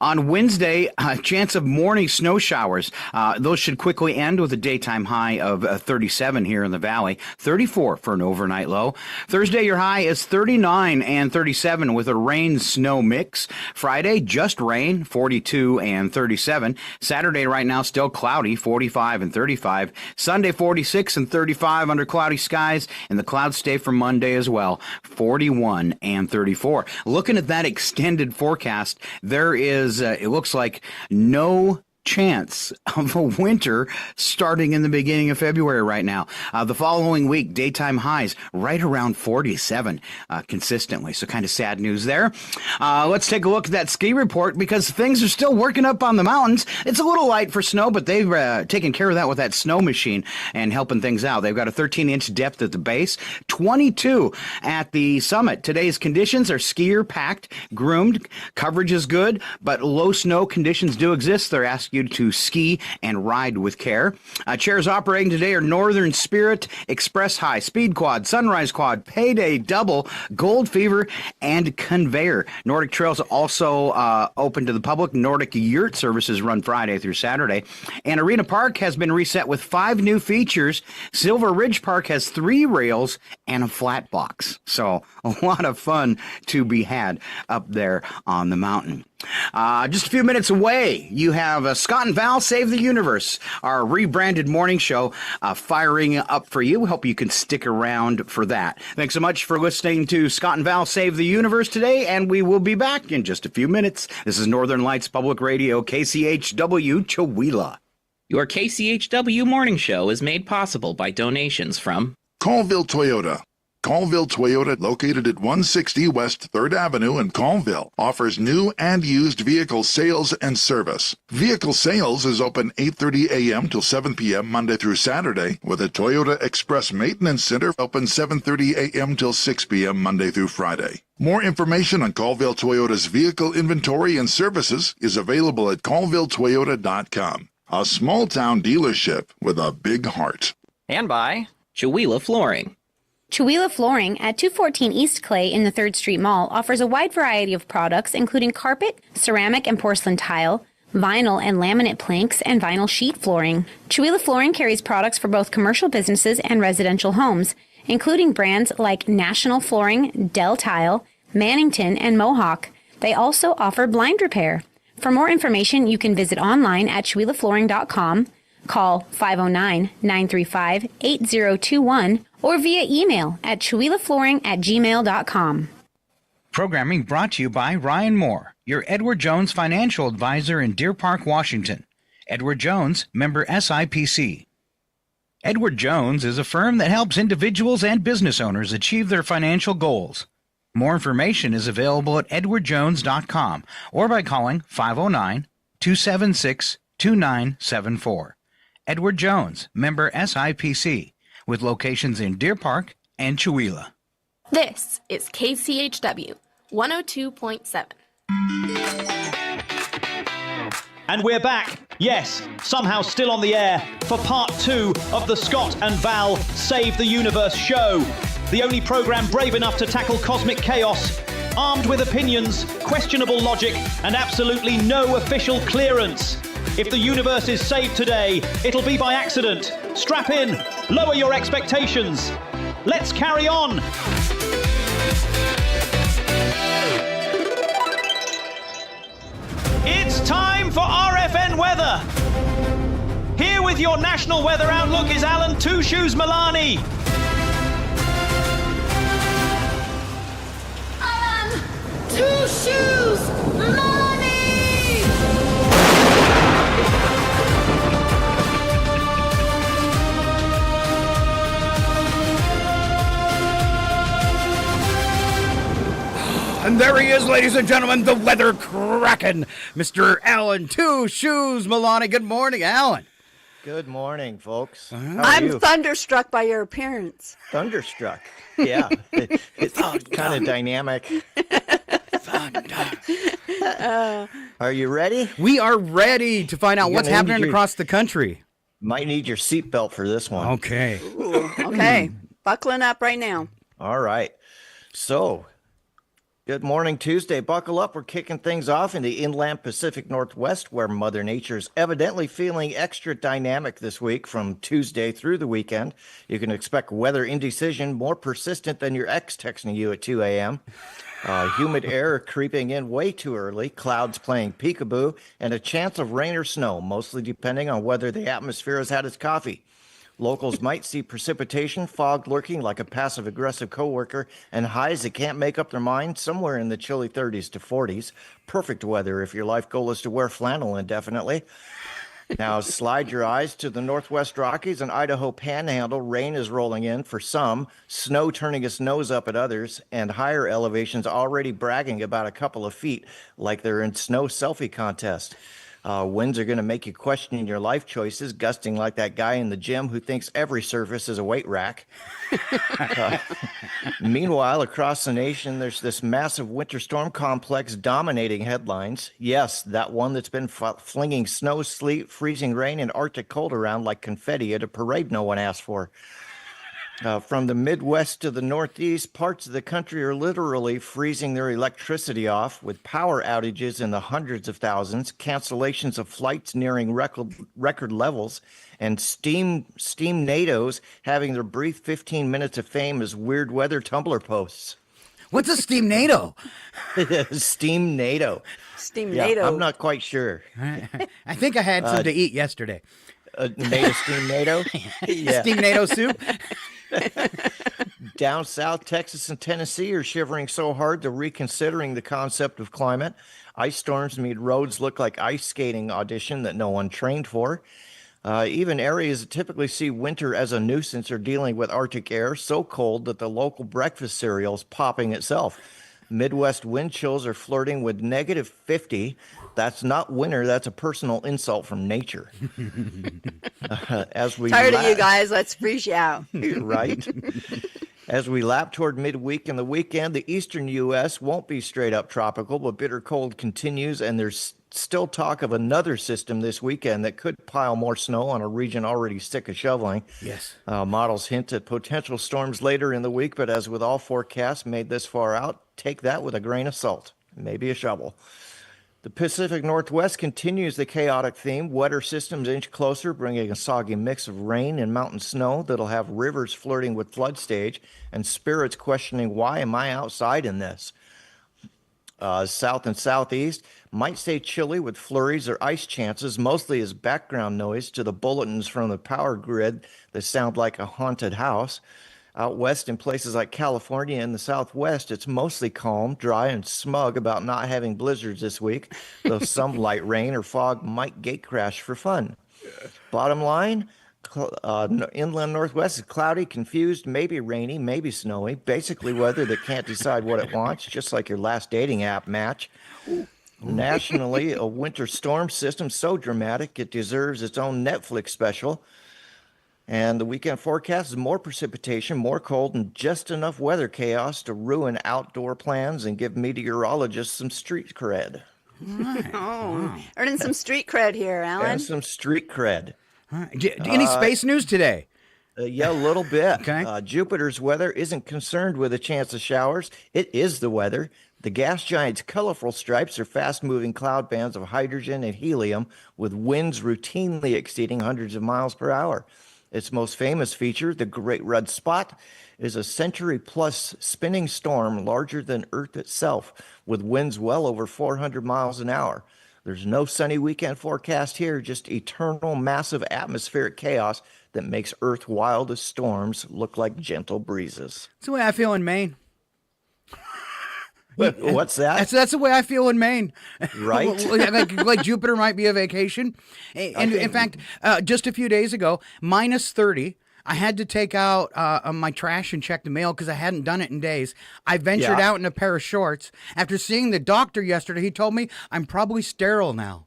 On Wednesday, a chance of morning snow showers. Those should quickly end with a daytime high of 37 here in the valley, 34 for an overnight low. Thursday, your high is 39 and 37 with a rain-snow mix. Friday, just rain, 42 and 37. Saturday right now still cloudy, 45 and 35. Sunday, 46 and 35 under cloudy skies, and the clouds stay for Monday as well, 41 and 34. Looking at that extended forecast, there is, it looks like no chance of a winter starting in the beginning of February right now. The following week, daytime highs right around 47 consistently. So kind of sad news there. Let's take a look at that ski report because things are still working up on the mountains. It's a little light for snow, but they've taken care of that with that snow machine and helping things out. They've got a 13-inch depth at the base, 22 at the summit. Today's conditions are skier packed, groomed, coverage is good, but low snow conditions do exist. They're asking you to ski and ride with care. Chairs operating today are Northern Spirit, Express High, Speed Quad, Sunrise Quad, Payday Double, Gold Fever, and Conveyor. Nordic Trails also open to the public. Nordic Yurt services run Friday through Saturday. And Arena Park has been reset with 5 new features. Silver Ridge Park has 3 rails and a flat box. So a lot of fun to be had up there on the mountain. Just a few minutes away, you have Scott and Val Save the Universe, our rebranded morning show, firing up for you. We hope you can stick around for that. Thanks so much for listening to Scott and Val Save the Universe today, and we will be back in just a few minutes. This is Northern Lights Public Radio, KCHW, Chewelah. Your KCHW morning show is made possible by donations from Colville Toyota. Colville Toyota, located at 160 West 3rd Avenue in Colville, offers new and used vehicle sales and service. Vehicle sales is open 8:30 a.m. till 7 p.m. Monday through Saturday, with a Toyota Express Maintenance Center open 7:30 a.m. till 6 p.m. Monday through Friday. More information on Colville Toyota's vehicle inventory and services is available at colvilletoyota.com. A small-town dealership with a big heart. And by Chihuahua Flooring. Chihuahua Flooring at 214 East Clay in the 3rd Street Mall offers a wide variety of products, including carpet, ceramic and porcelain tile, vinyl and laminate planks, and vinyl sheet flooring. Chihuahua Flooring carries products for both commercial businesses and residential homes, including brands like National Flooring, Del Tile, Mannington, and Mohawk. They also offer blind repair. For more information, you can visit online at chihuahuaflooring.com, call 509-935-8021, or via email at chihuahuaflooring@gmail.com. Programming brought to you by Ryan Moore, your Edward Jones financial advisor in Deer Park, Washington. Edward Jones, member SIPC. Edward Jones is a firm that helps individuals and business owners achieve their financial goals. More information is available at edwardjones.com or by calling 509-276-2974. Edward Jones, member SIPC, with locations in Deer Park and Chihuahua. This is KCHW 102.7. And we're back, yes, somehow still on the air, for part 2 of the Scott and Val Save the Universe show. The only program brave enough to tackle cosmic chaos, armed with opinions, questionable logic, and absolutely no official clearance. If the universe is saved today, it'll be by accident. Strap in, lower your expectations. Let's carry on. It's time for RFN weather. Here with your national weather outlook is Alan Two Shoes Melani. Alan Two Shoes Melani! And there he is, ladies and gentlemen, the weather kraken, Mr. Alan Two Shoes Melani. Good morning, Alan. Good morning, folks. I'm thunderstruck by your appearance. Thunderstruck. Yeah. It's kind of dynamic. Are you ready? We are ready to find out what's happening across the country. Might need your seatbelt for this one. Okay. Ooh, okay. Buckling up right now. All right. So, good morning, Tuesday. Buckle up. We're kicking things off in the inland Pacific Northwest, where Mother Nature's evidently feeling extra dynamic this week from Tuesday through the weekend. You can expect weather indecision more persistent than your ex texting you at 2 a.m. Humid air creeping in way too early, clouds playing peekaboo, and a chance of rain or snow, mostly depending on whether the atmosphere has had its coffee. Locals might see precipitation, fog lurking like a passive-aggressive coworker, and highs that can't make up their mind somewhere in the chilly 30s to 40s. Perfect weather if your life goal is to wear flannel indefinitely. Now slide your eyes to the Northwest Rockies and Idaho Panhandle. Rain is rolling in for some, snow turning its nose up at others, and higher elevations already bragging about a couple of feet like they're in snow selfie contest. Winds are going to make you question your life choices, gusting like that guy in the gym who thinks every surface is a weight rack. Meanwhile, across the nation, there's this massive winter storm complex dominating headlines. Yes, that one that's been flinging snow, sleet, freezing rain, and Arctic cold around like confetti at a parade no one asked for. From the Midwest to the Northeast, parts of the country are literally freezing their electricity off, with power outages in the hundreds of thousands, cancellations of flights nearing record levels, and steam NATOs having their brief 15 minutes of fame as weird weather Tumblr posts. What's a steam NATO? Steam NATO. Steam Yeah, NATO. I'm not quite sure. I think I had some to eat yesterday. NATO, steam NATO? Yeah. Steam NATO soup? Down south, Texas and Tennessee are shivering so hard they're reconsidering the concept of climate. Ice storms made roads look like ice skating audition that no one trained for. Even areas that typically see winter as a nuisance are dealing with Arctic air so cold that the local breakfast cereal is popping itself. Midwest wind chills are flirting with negative 50. That's not winter. That's a personal insult from nature. Tired of you guys. Let's freeze you out. Right. As we lap toward midweek and the weekend, the eastern U.S. won't be straight up tropical, but bitter cold continues, and there's still talk of another system this weekend that could pile more snow on a region already sick of shoveling. Yes. Models hint at potential storms later in the week, but as with all forecasts made this far out, take that with a grain of salt, maybe a shovel. The Pacific Northwest continues the chaotic theme. Wetter systems inch closer, bringing a soggy mix of rain and mountain snow that'll have rivers flirting with flood stage and spirits questioning, why am I outside in this? South and southeast might stay chilly with flurries or ice chances, mostly as background noise to the bulletins from the power grid that sound like a haunted house. Out west in places like California and the Southwest, it's mostly calm, dry, and smug about not having blizzards this week, though some light rain or fog might gate crash for fun. Bottom line, inland Northwest is cloudy, confused, maybe rainy, maybe snowy, basically weather that can't decide what it wants, just like your last dating app match. Nationally, a winter storm system so dramatic it deserves its own Netflix special. And the weekend forecast is more precipitation, more cold, and just enough weather chaos to ruin outdoor plans and give meteorologists some street cred. Right. Wow. Earning some street cred here, Alan. And some street cred. Right. Any space news today? Yeah, a little bit. Okay. Jupiter's weather isn't concerned with a chance of showers. It is the weather. The gas giant's colorful stripes are fast-moving cloud bands of hydrogen and helium with winds routinely exceeding hundreds of miles per hour. Its most famous feature, the Great Red Spot, is a century-plus spinning storm larger than Earth itself, with winds well over 400 miles an hour. There's no sunny weekend forecast here, just eternal massive atmospheric chaos that makes Earth's wildest storms look like gentle breezes. That's the way I feel in Maine. What's that? That's the way I feel in Maine. Right? like Jupiter might be a vacation. And in fact, just a few days ago, minus 30. I had to take out my trash and check the mail because I hadn't done it in days. I ventured out in a pair of shorts. After seeing the doctor yesterday, he told me I'm probably sterile now.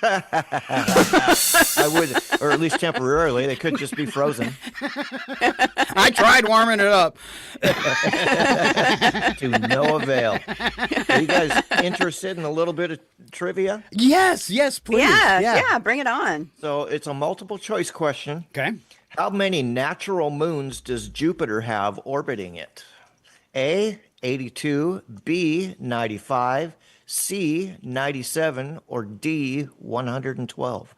I would, or at least temporarily. They could just be frozen. I tried warming it up. To no avail. Are you guys interested in a little bit of trivia? Yes, please. Yeah, bring it on. So it's a multiple choice question. Okay. How many natural moons does Jupiter have orbiting it? A, 82, B, 95, C, 97, or D, 112?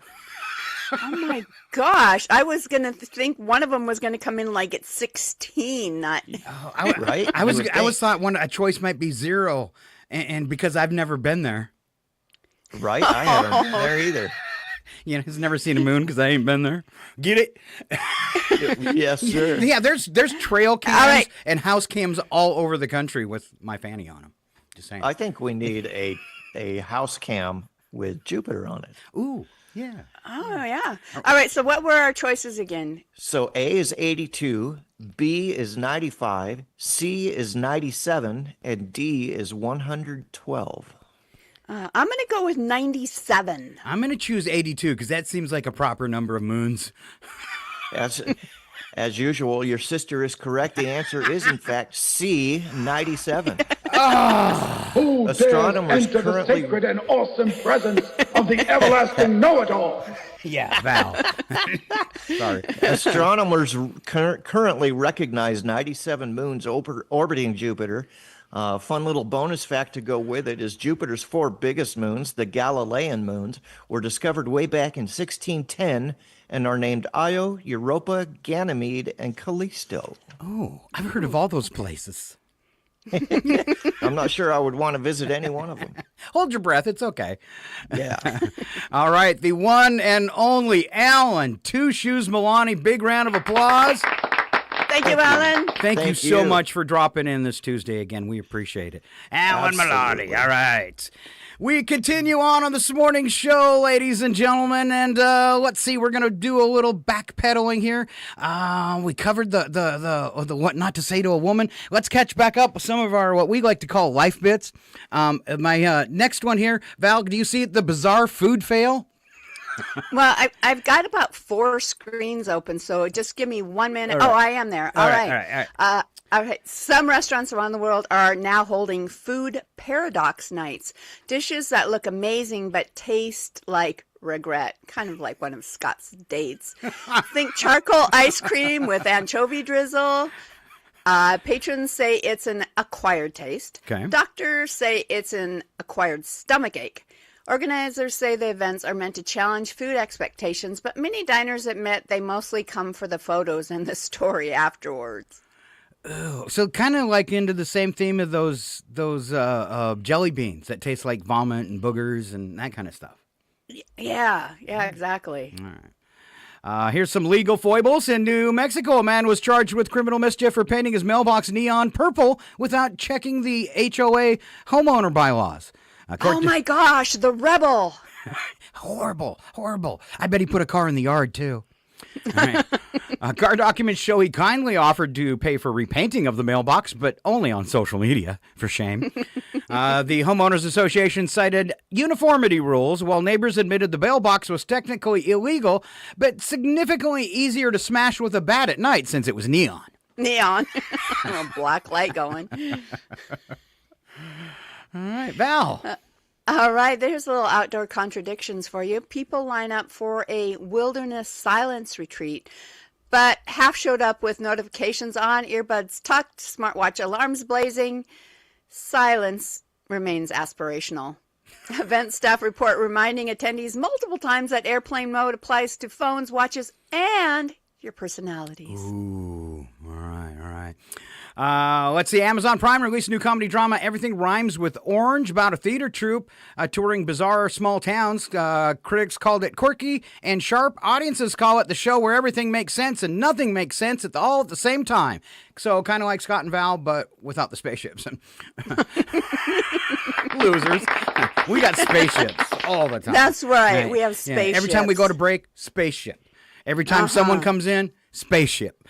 Oh my gosh. I was going to think one of them was going to come in like at 16, not right? I was thought a choice might be 0 and because I've never been there. Right? I haven't been there either. You know, he's never seen a moon because I ain't been there. Get it? Yes, sir. Yeah, there's trail cams and house cams all over the country with my fanny on them. Just saying. I think we need a house cam with Jupiter on it. Ooh, yeah. Oh, yeah. All right, so what were our choices again? So A is 82, B is 95, C is 97, and D is 112. I'm going to go with 97. I'm going to choose 82 because that seems like a proper number of moons. As usual, your sister is correct. The answer is, in fact, C, 97. Who Astronomers dares enter currently... the sacred and awesome presence of the everlasting know-it-all? Yeah, Val. Sorry. Astronomers currently recognize 97 moons orbiting Jupiter. Fun little bonus fact to go with it is Jupiter's 4 biggest moons, the Galilean moons, were discovered way back in 1610 and are named Io, Europa, Ganymede, and Callisto. Oh, I've heard of all those places. I'm not sure I would want to visit any one of them. Hold your breath. It's okay. Yeah. All right. The one and only Alan Two Shoes Melani. Big round of applause. Thank you, Alan. Thank you so much for dropping in this Tuesday again. We appreciate it. Alan Melani. All right. We continue on this morning's show, ladies and gentlemen, and let's see, we're going to do a little backpedaling here. We covered the what not to say to a woman. Let's catch back up with some of our, what we like to call life bits. My next one here, Val, do you see the bizarre food fail? Well, I've got about 4 screens open, so just give me 1 minute. All right. Oh, I am there. All right. All right. Some restaurants around the world are now holding food paradox nights. Dishes that look amazing but taste like regret, kind of like one of Scott's dates. Think charcoal ice cream with anchovy drizzle. Patrons say it's an acquired taste. Okay. Doctors say it's an acquired stomachache. Organizers say the events are meant to challenge food expectations, but many diners admit they mostly come for the photos and the story afterwards. Oh, so kind of like into the same theme of those jelly beans that taste like vomit and boogers and that kind of stuff. Yeah, exactly. All right. Here's some legal foibles. In New Mexico, a man was charged with criminal mischief for painting his mailbox neon purple without checking the HOA homeowner bylaws. Oh my gosh, the rebel. Horrible. I bet he put a car in the yard, too. All right. Car documents show he kindly offered to pay for repainting of the mailbox, but only on social media, for shame. The Homeowners Association cited uniformity rules, while neighbors admitted the mailbox was technically illegal, but significantly easier to smash with a bat at night since it was neon. Neon. A black light going. All right, Val. All right, there's a little outdoor contradictions for you. People line up for a wilderness silence retreat, but half showed up with notifications on, earbuds tucked, smartwatch alarms blazing. Silence remains aspirational. Event staff report reminding attendees multiple times that airplane mode applies to phones, watches, and your personalities. Ooh, all right. Let's see. Amazon Prime released a new comedy drama, Everything Rhymes with Orange, about a theater troupe touring bizarre small towns. Critics called it quirky and sharp. Audiences call it the show where everything makes sense and nothing makes sense all at the same time. So kind of like Scott and Val, but without the spaceships. Losers. We got spaceships all the time. That's right. We have spaceships. Yeah. Every time we go to break, spaceship. Every time someone comes in, spaceship.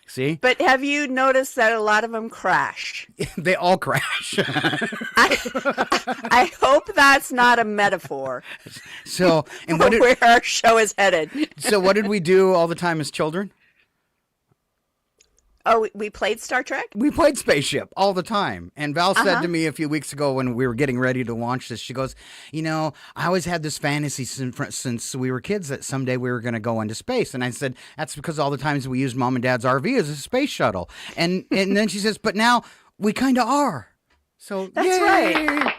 See? But have you noticed that a lot of them crash? They all crash. I hope that's not a metaphor. So, and where our show is headed. So, what did we do all the time as children? Oh, we played Star Trek? We played Spaceship all the time. And Val said to me a few weeks ago when we were getting ready to launch this, she goes, I always had this fantasy since we were kids that someday we were going to go into space. And I said, that's because all the times we used Mom and Dad's RV as a space shuttle. And then she says, but now we kind of are. So that's yay! Right.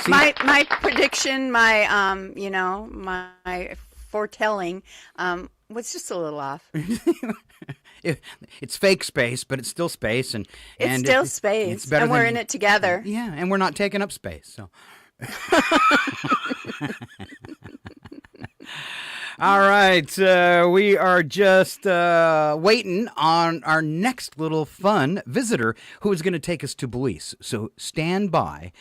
See? My prediction, my foretelling was just a little off. It's fake space, but it's still space, and it's still space, it's better and we're in it together. Yeah, and we're not taking up space. So, all right, we are just waiting on our next little fun visitor who is going to take us to Belize. So stand by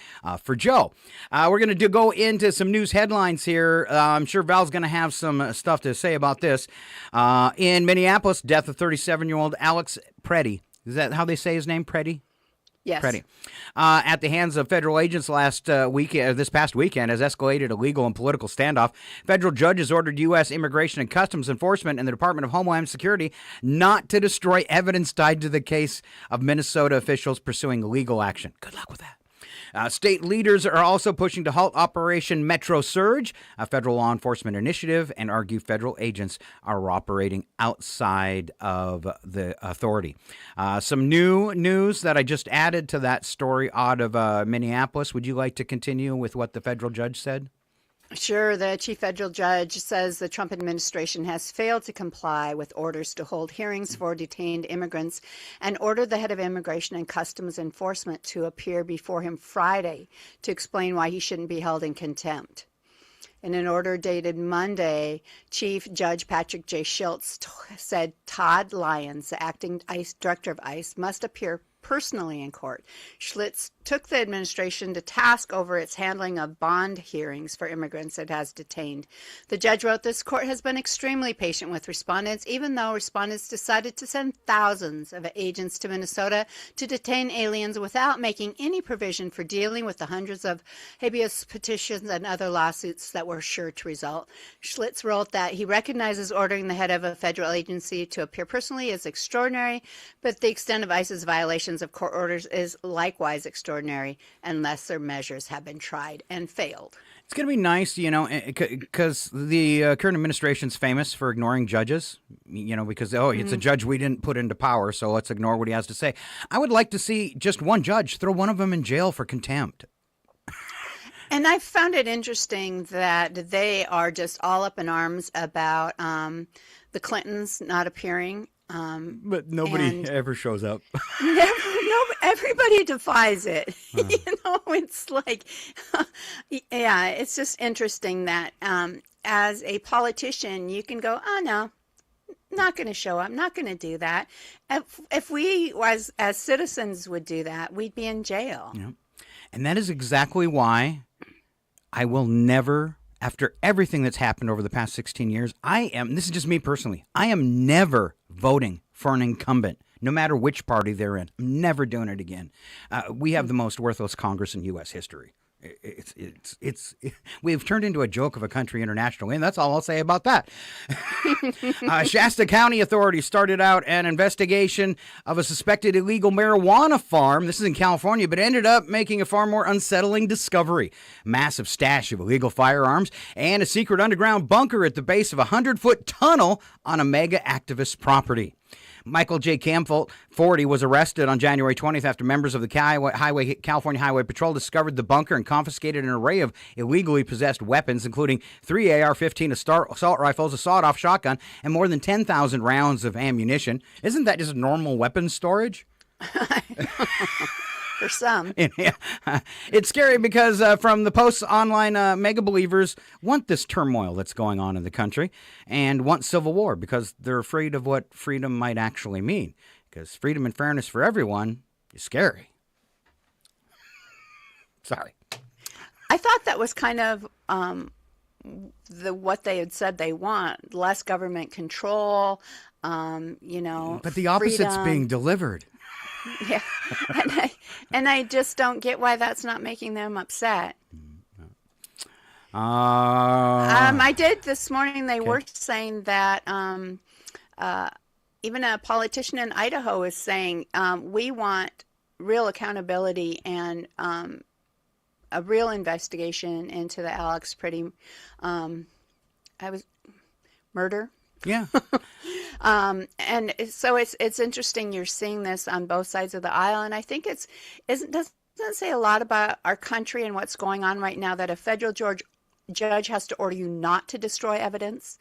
for Joe. We're going to go into some news headlines here. I'm sure Val's going to have some stuff to say about this. In Minneapolis, death of 37-year-old Alex Preddy. Is that how they say his name, Preddy? Yes. Preddy. At the hands of federal agents this past weekend has escalated a legal and political standoff. Federal judges ordered U.S. Immigration and Customs Enforcement and the Department of Homeland Security not to destroy evidence tied to the case of Minnesota officials pursuing legal action. Good luck with that. State leaders are also pushing to halt Operation Metro Surge, a federal law enforcement initiative, and argue federal agents are operating outside of the authority. Some new news that I just added to that story out of Minneapolis. Would you like to continue with what the federal judge said? Sure. The chief federal judge says the Trump administration has failed to comply with orders to hold hearings for detained immigrants and ordered the head of Immigration and Customs Enforcement to appear before him Friday to explain why he shouldn't be held in contempt. In an order dated Monday, Chief Judge Patrick J. Schultz said Todd Lyons, the acting ICE director of ICE, must appear personally in court. Schlitz took the administration to task over its handling of bond hearings for immigrants it has detained. The judge wrote, "This court has been extremely patient with respondents, even though respondents decided to send thousands of agents to Minnesota to detain aliens without making any provision for dealing with the hundreds of habeas petitions and other lawsuits that were sure to result." Schlitz wrote that he recognizes ordering the head of a federal agency to appear personally is extraordinary, but the extent of ICE's violations of court orders is likewise extraordinary, and lesser measures have been tried and failed. It's going to be nice, because the current administration's famous for ignoring judges, because, it's a judge we didn't put into power, so let's ignore what he has to say. I would like to see just one judge throw one of them in jail for contempt. And I found it interesting that they are just all up in arms about the Clintons not appearing. But nobody ever shows up. Everybody defies it. It's like, yeah, it's just interesting that as a politician, you can go, oh, no, not going to show up, not going to do that. If we, as citizens, would do that, we'd be in jail. Yeah. And that is exactly why I will never, after everything that's happened over the past 16 years, this is just me personally, I am never voting for an incumbent, no matter which party they're in. I'm never doing it again. We have the most worthless Congress in U.S. history. We've turned into a joke of a country internationally, and that's all I'll say about that. Shasta County authorities started out an investigation of a suspected illegal marijuana farm. This is in California, but ended up making a far more unsettling discovery. Massive stash of illegal firearms and a secret underground bunker at the base of a 100-foot tunnel on a mega activist property. Michael J. Camfolt, 40, was arrested on January 20th after members of the California Highway Patrol discovered the bunker and confiscated an array of illegally possessed weapons, including 3 AR-15 assault rifles, a sawed-off shotgun, and more than 10,000 rounds of ammunition. Isn't that just normal weapons storage? For some. It's scary because from the Post's online mega believers want this turmoil that's going on in the country and want civil war because they're afraid of what freedom might actually mean. Because freedom and fairness for everyone is scary. Sorry. I thought that was kind of what they had said they want. Less government control, But the opposite's freedom. being delivered. Yeah, and I just don't get why that's not making them upset. I did this morning. They were saying that even a politician in Idaho is saying we want real accountability and a real investigation into the Alex Pretty murder. Yeah. And so it's interesting you're seeing this on both sides of the aisle, and I think doesn't say a lot about our country and what's going on right now that a federal judge has to order you not to destroy evidence.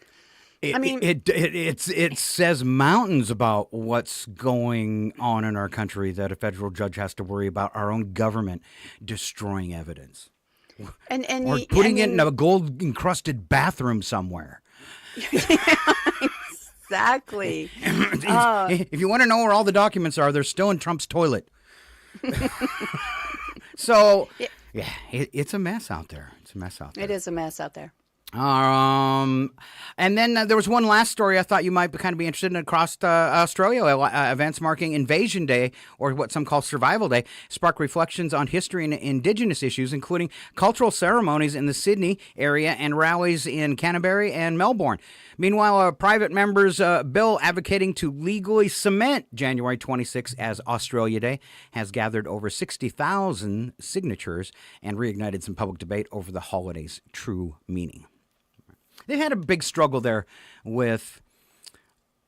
It says mountains about what's going on in our country that a federal judge has to worry about our own government destroying evidence or putting it in a gold-encrusted bathroom somewhere. Exactly. If you want to know where all the documents are, they're still in Trump's toilet. So, yeah, it's a mess out there. It is a mess out there. And then there was one last story I thought you might kind of be interested in across Australia. Events marking Invasion Day, or what some call Survival Day, spark reflections on history and Indigenous issues, including cultural ceremonies in the Sydney area and rallies in Canterbury and Melbourne. Meanwhile, a private member's bill advocating to legally cement January 26 as Australia Day has gathered over 60,000 signatures and reignited some public debate over the holiday's true meaning. They had a big struggle there with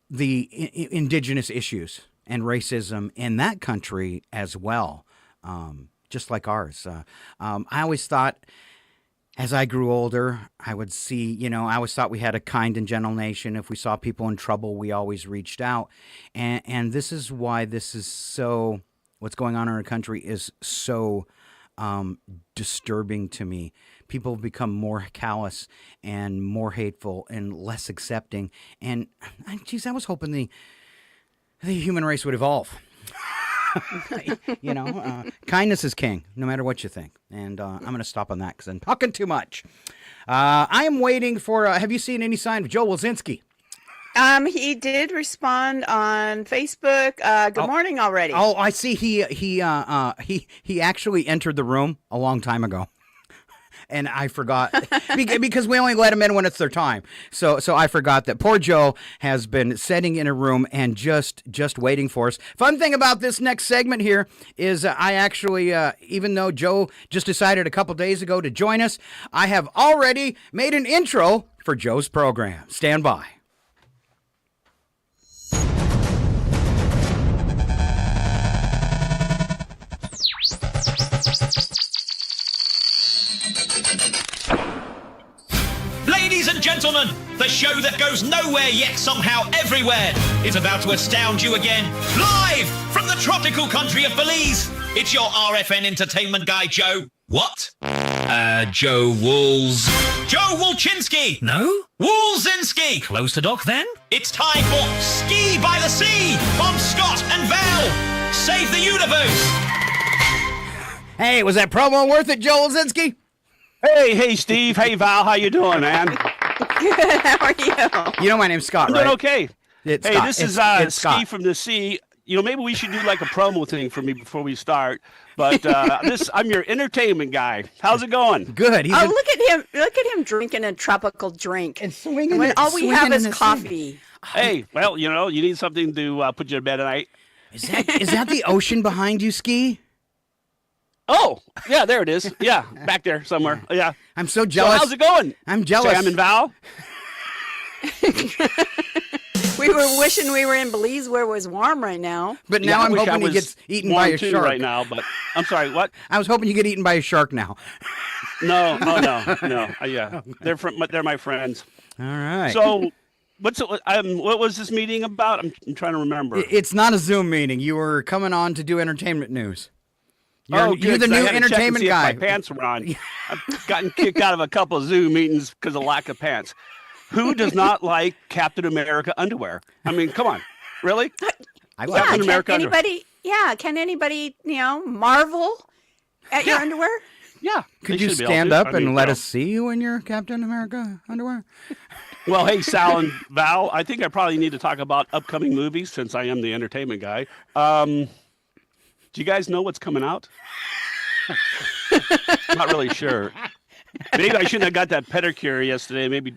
the Indigenous issues and racism in that country as well, just like ours. I always thought, as I grew older, I would see, I always thought we had a kind and gentle nation. If we saw people in trouble, we always reached out. And this is why what's going on in our country is so disturbing to me. People have become more callous and more hateful and less accepting. And, geez, I was hoping the human race would evolve. Kindness is king, no matter what you think. And I'm going to stop on that because I'm talking too much. I am waiting for. Have you seen any sign of Joe Wulzynski? He did respond on Facebook. Good morning already. Oh, I see. He actually entered the room a long time ago. And I forgot because we only let them in when it's their time. So I forgot that poor Joe has been sitting in a room and just waiting for us. Fun thing about this next segment here is I actually, even though Joe just decided a couple days ago to join us, I have already made an intro for Joe's program. Stand by. Ladies and gentlemen, the show that goes nowhere yet somehow everywhere is about to astound you again. Live from the tropical country of Belize, it's your RFN entertainment guy, Joe. What? Joe Wulzynski. No? Wulzynski. Close to Doc, then? It's time for Ski by the Sea from Scott and Val. Save the universe. Hey, was that promo worth it, Joe Wulzynski? Hey, Steve. Hey, Val. How you doing, man? Good. How are you? You know my name's Scott, I'm right? doing okay. It's hey, Scott. this is it's Ski Scott. from the Sea. You know, maybe we should do like a promo thing for me before we start. But I'm your entertainment guy. How's it going? Good. Look at him! Look at him drinking a tropical drink and swinging. When all we have is in coffee. Hey, well, you know, you need something to put you to bed at night. Is that the ocean behind you, Ski? Oh, yeah, there it is. Yeah, back there somewhere. Yeah. I'm so jealous. So how's it going? I'm jealous. Sam and Val? We were wishing we were in Belize where it was warm right now. But now I'm hoping he gets eaten by a shark. Right now, but I'm sorry, what? I was hoping you get eaten by a shark now. No. Yeah, they're my friends. All right. So, what was this meeting about? I'm trying to remember. It's not a Zoom meeting. You were coming on to do entertainment news. You're Good, the 'cause I new had to check and entertainment see if guy. my pants were on. I've gotten kicked out of a couple of Zoom meetings because of lack of pants. Who does not like Captain America underwear? I mean, come on, really? Captain America underwear. Can anybody, marvel at your underwear? Yeah. Could you stand up and let us see you in your Captain America underwear? Well, hey, Sal and Val, I think I probably need to talk about upcoming movies since I am the entertainment guy. Do you guys know what's coming out? Not really sure. Maybe I shouldn't have got that pedicure yesterday. Maybe.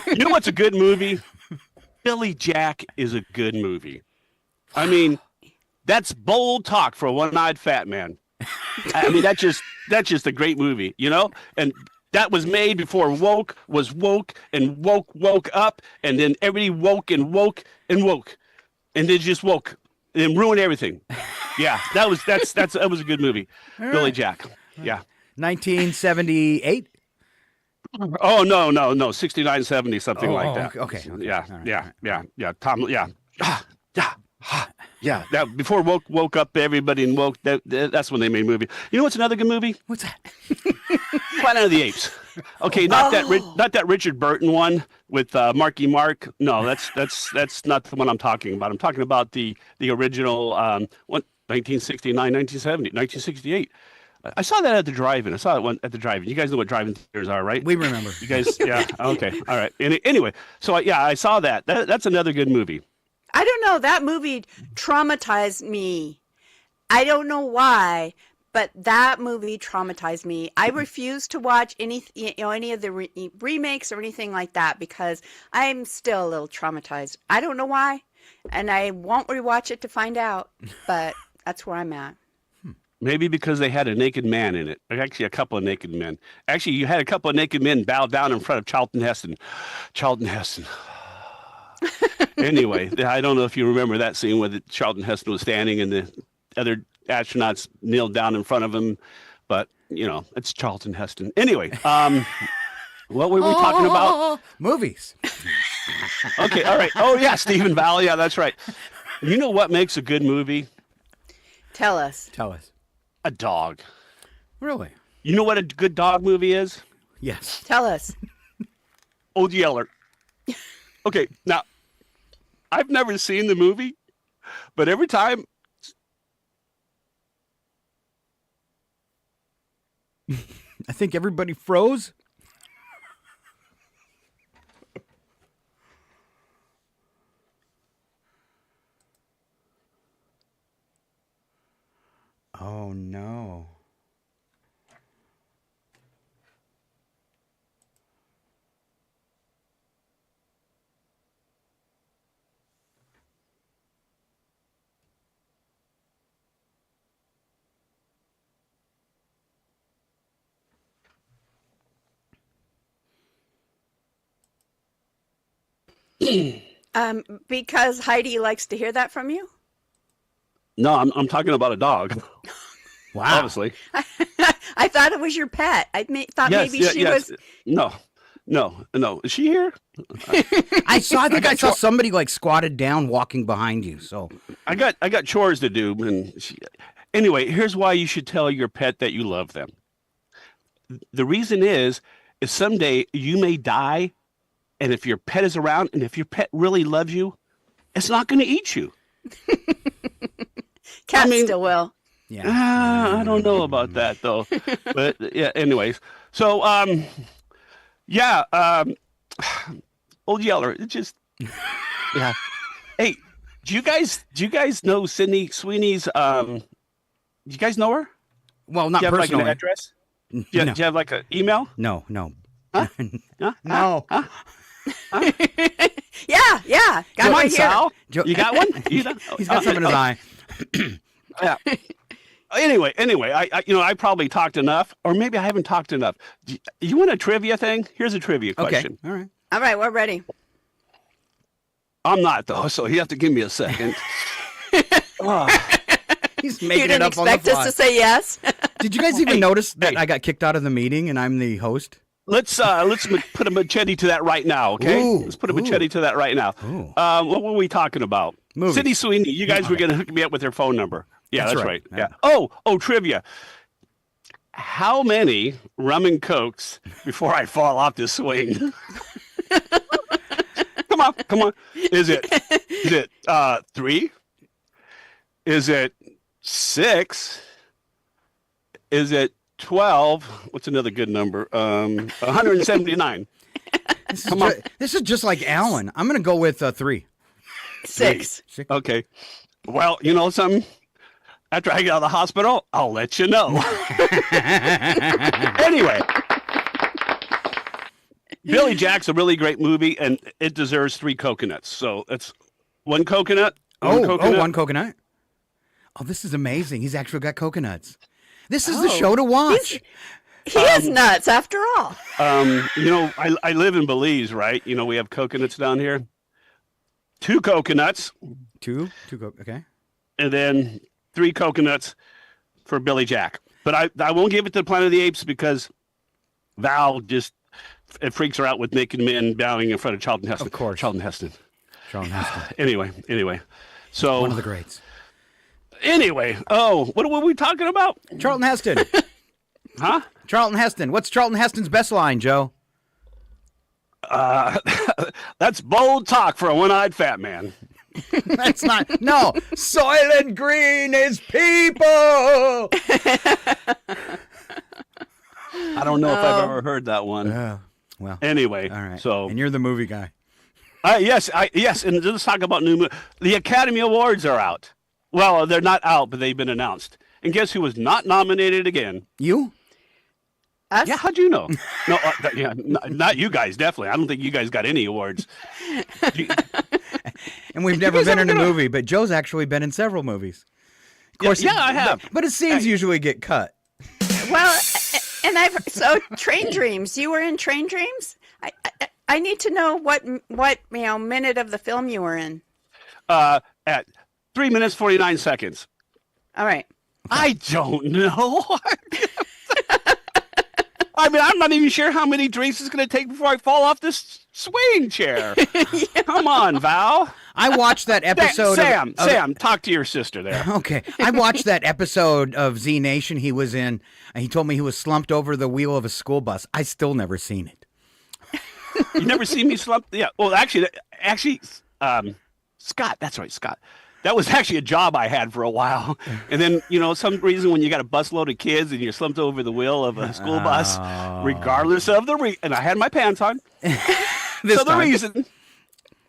You know what's a good movie? Billy Jack is a good movie. I mean, that's bold talk for a one-eyed fat man. I mean, that's just a great movie, you know? And that was made before woke was woke and woke up, and then everybody woke and woke and woke, and they just woke and ruined everything. Yeah, that was a good movie. Right. Billy Jack. Yeah. 1978. Oh no, 69, 70, something like that. Okay. Yeah. Tom. Yeah. Yeah. That before woke up everybody and woke. That's when they made a movie. You know what's another good movie? What's that? Planet of the Apes. Okay, not that Richard Burton one with Marky Mark. No, that's not the one I'm talking about. I'm talking about the original 1969, 1970, 1968. I saw that at the drive-in. I saw it at the drive-in. You guys know what drive-in theaters are, right? We remember. You guys, yeah. Okay, all right. Anyway, so I saw that. That's another good movie. I don't know. That movie traumatized me. I don't know why, but that movie traumatized me. I refuse to watch any of the remakes or anything like that because I'm still a little traumatized. I don't know why, and I won't rewatch it to find out, but that's where I'm at. Maybe because they had a naked man in it. Actually, a couple of naked men. Actually, you had a couple of naked men bow down in front of Charlton Heston. Anyway, I don't know if you remember that scene where Charlton Heston was standing and the other astronauts kneeled down in front of him. But, it's Charlton Heston. Anyway, what were we talking about? Movies. Okay, all right. Oh, yeah, Stephen Valley. Yeah, that's right. You know what makes a good movie? Tell us. A dog. Really? You know what a good dog movie is? Yes. Tell us. Old Yeller. Okay, now, I've never seen the movie, but every time I think everybody froze. Oh, no. Because Heidi likes to hear that from you? No, I'm talking about a dog. Wow. Obviously. I thought it was your pet. Thought maybe she was. No. Is she here? I think I saw somebody like squatted down walking behind you. So I got chores to do. And anyway, here's why you should tell your pet that you love them. The reason is someday you may die, and if your pet is around, and if your pet really loves you, it's not going to eat you. Cats still will. Yeah. I don't know about that though. But yeah. Anyways, so Old Yeller. It just yeah. Hey, do you guys know Sydney Sweeney's? Do you guys know her? Well, not do you have personally. like an address? No. Do you have like an email? No. Huh? No. Huh? Yeah. Got Come right on, Sal. Joe- You got one? He's got something in his eye. Yeah. Anyway, I probably talked enough, or maybe I haven't talked enough. You want a trivia thing? Here's a trivia question. Okay. All right, we're ready. I'm not though, so you have to give me a second. He's making You didn't it up on the expect us fly. to say yes? Did you guys even notice that I got kicked out of the meeting and I'm the host? Let's put a machete to that right now, okay? Let's put a machete to that right now. What were we talking about? Movies. Sydney Sweeney. You guys were going to hook me up with her phone number. Yeah, that's right. Yeah. Oh, trivia. How many rum and cokes before I fall off this swing? Come on. Is it 3? Is it 6? Is it 12? What's another good number? 179. This is just like Alan. I'm going to go with 3. 6. Okay. Well, you know something? After I get out of the hospital, I'll let you know. Anyway, Billy Jack's a really great movie, and it deserves 3 coconuts. So it's 1 coconut. One coconut. Oh, this is amazing. He's actually got coconuts. This is the show to watch. He is nuts, after all. I live in Belize, right? You know, we have coconuts down here. 2 coconuts. 2 okay. And then 3 coconuts for Billy Jack. But I won't give it to Planet of the Apes because Val just it freaks her out with naked men bowing in front of Charlton Heston. Of course. Charlton Heston. Anyway. So one of the greats. Anyway, what were we talking about? Charlton Heston. Huh? Charlton Heston. What's Charlton Heston's best line, Joe? That's bold talk for a one-eyed fat man. That's not. No. Soylent Green is people. I don't know if I've ever heard that one. Well. Anyway. All right. So. And you're the movie guy. Yes. And let's talk about new movies. The Academy Awards are out. Well, they're not out, but they've been announced. And guess who was not nominated again? You? Us? Yeah, how'd you know? No, not you guys, definitely. I don't think you guys got any awards. And we've never been in a movie, but Joe's actually been in several movies. Of course, yeah, I have. But his scenes usually get cut. Well, and so Train Dreams. You were in Train Dreams? I need to know what minute of the film you were in. At 3 minutes 49 seconds. All right. I don't know. I mean, I'm not even sure how many drinks it's going to take before I fall off this swing chair. Yeah. Come on, Val. I watched that episode. Sam, talk to your sister there. Okay. I watched that episode of Z Nation he was in, and he told me he was slumped over the wheel of a school bus. I still never seen it. You never seen me slump? Yeah. Well, actually, Scott. That's right, Scott. That was actually a job I had for a while. And then, some reason when you got a busload of kids and you're slumped over the wheel of a school bus, regardless of and I had my pants on. The reason,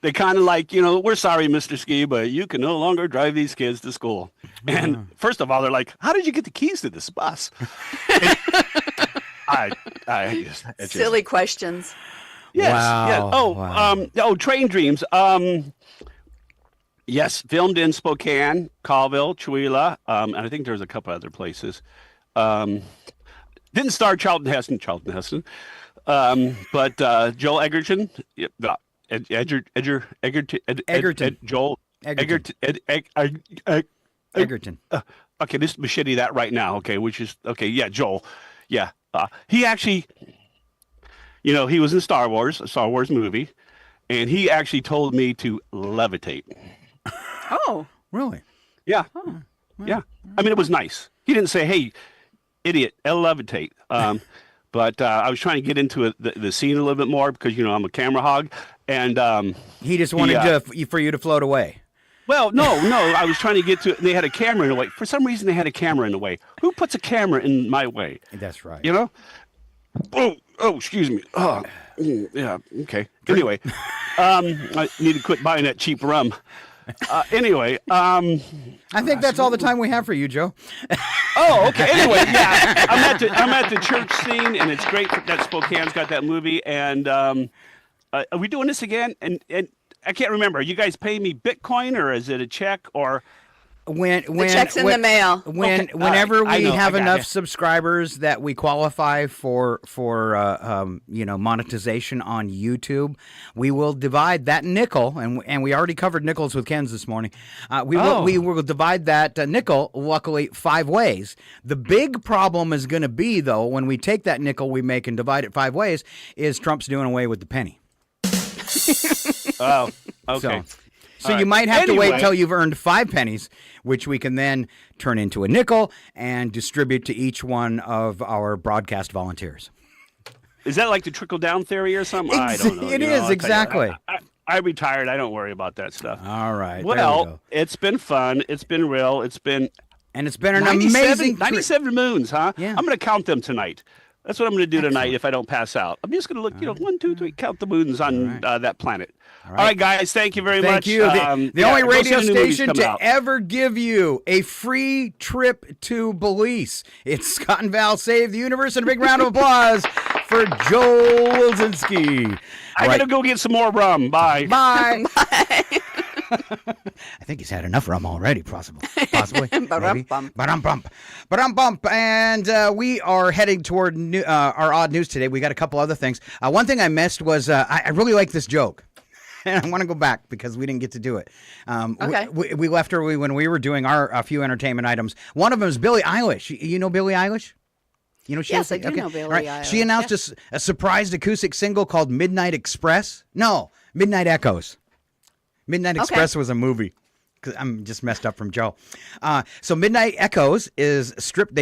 they kind of like, we're sorry, Mr. Ski, but you can no longer drive these kids to school. And first of all, they're like, how did you get the keys to this bus? Silly questions. Yes. Wow. Yes. Train Dreams. Yes, filmed in Spokane, Colville, Chewelah, and I think there's a couple other places. Didn't star Charlton Heston, but Joel Egerton, Joel Egerton. Okay, this is machete that right now. Okay, yeah, Joel. Yeah, he actually, he was in a Star Wars movie, and he actually told me to levitate. Oh, really? Yeah. Yeah. I mean, it was nice. He didn't say, "Hey, idiot, levitate." But I was trying to get into the scene a little bit more because I'm a camera hog, and he just wanted for you to float away. Well, no, I was trying to get to. They had a camera in the way. For some reason, they had a camera in the way. Who puts a camera in my way? That's right. Oh, excuse me. Oh, yeah. Okay. Anyway, I need to quit buying that cheap rum. Anyway, I think that's all the time we have for you, Joe. Oh, okay. Anyway, yeah, I'm at the church scene, and it's great that Spokane's got that movie. And are we doing this again? And I can't remember. Are you guys paying me Bitcoin, or is it a check, or? The check's in the mail. Whenever we have enough subscribers that we qualify for monetization on YouTube, we will divide that nickel, and we already covered nickels with Ken's this morning. We will divide that nickel, luckily, 5 ways. The big problem is going to be, though, when we take that nickel we make and divide it 5 ways, is Trump's doing away with the penny. Oh, okay. So you might have to wait till you've earned 5 pennies, which we can then turn into a nickel and distribute to each one of our broadcast volunteers. Is that like the trickle-down theory or something? I don't know. It is, exactly. I retired. I don't worry about that stuff. All right. Well, it's been fun. It's been real. It's been an amazing 97 moons, huh? Yeah. I'm going to count them tonight. That's what I'm going to do tonight if I don't pass out. I'm just going to look, 1, 2, 3, count the moons on that planet. All right, guys. Thank you very much. Thank you. The only radio station to ever give you a free trip to Belize. It's Scott and Val Save the Universe, and a big round of applause for Joel Wulzynski. I got to go get some more rum. Bye. Bye. Bye. I think he's had enough rum already, possibly. Ba-dum-bump. And we are heading toward our odd news today. We got a couple other things. One thing I missed was I really like this joke. And I want to go back because we didn't get to do it. Okay. We left early when we were doing our few entertainment items. One of them is Billie Eilish. You know Billie Eilish? Yes, I do know Billie Eilish. She announced a surprised acoustic single called Midnight Express. No, Midnight Echoes. Midnight Express was a movie. I'm just messed up from Joe. So Midnight Echoes is stripped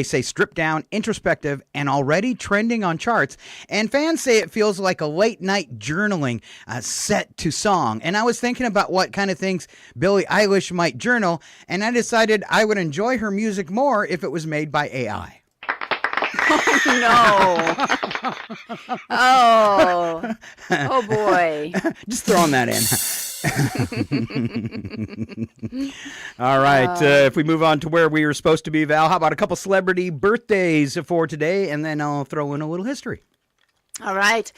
down, introspective, and already trending on charts. And fans say it feels like a late night journaling set to song. And I was thinking about what kind of things Billie Eilish might journal, and I decided I would enjoy her music more if it was made by AI. Oh, no. Oh boy. Just throwing that in. All right. If we move on to where we were supposed to be, Val, how about a couple celebrity birthdays for today, and then I'll throw in a little history. All right.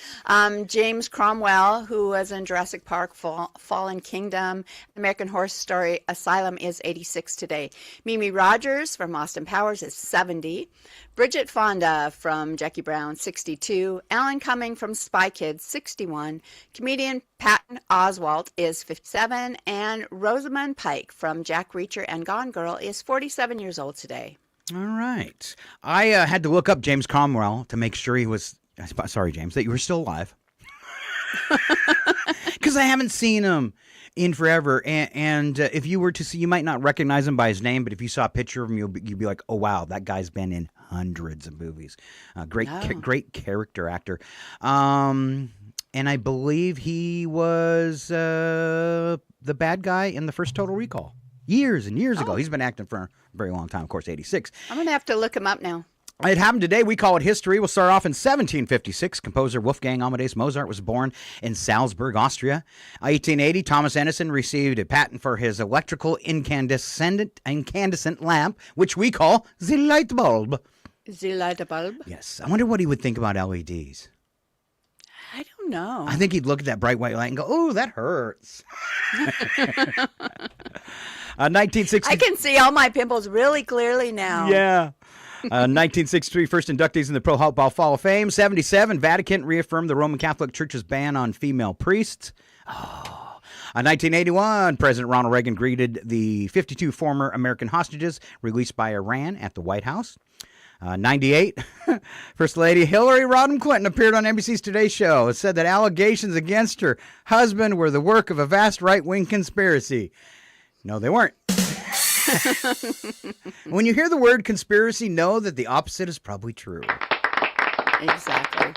James Cromwell, who was in Jurassic Park, Fallen Kingdom, American Horror Story Asylum, is 86 today. Mimi Rogers from Austin Powers is 70. Bridget Fonda from Jackie Brown, 62. Alan Cumming from Spy Kids, 61. Comedian Patton Oswalt is 57. And Rosamund Pike from Jack Reacher and Gone Girl is 47 years old today. All right. I had to look up James Cromwell to make sure he was... Sorry, James, that you were still alive. Because I haven't seen him in forever. And if you were to see, you might not recognize him by his name, but if you saw a picture of him, you'd be like, oh, wow, that guy's been in hundreds of movies. Great character actor. And I believe he was the bad guy in the first Total Recall. years and years ago. He's been acting for a very long time, of course, 86. I'm going to have to look him up now. It happened today. We call it history. We'll start off in 1756. Composer Wolfgang Amadeus Mozart was born in Salzburg, Austria. 1880, Thomas Edison received a patent for his electrical incandescent lamp, which we call the light bulb. The light bulb? Yes. I wonder what he would think about LEDs. I don't know. I think he'd look at that bright white light and go, "Oh, that hurts." 1960. I can see all my pimples really clearly now. Yeah. 1963, first inductees in the Pro Football Hall of Fame. 77, Vatican reaffirmed the Roman Catholic Church's ban on female priests. 1981, President Ronald Reagan greeted the 52 former American hostages released by Iran at the White House. 98, First Lady Hillary Rodham Clinton appeared on NBC's Today Show. It said that allegations against her husband were the work of a vast right-wing conspiracy. No, they weren't. When you hear the word conspiracy, know that the opposite is probably true. Exactly.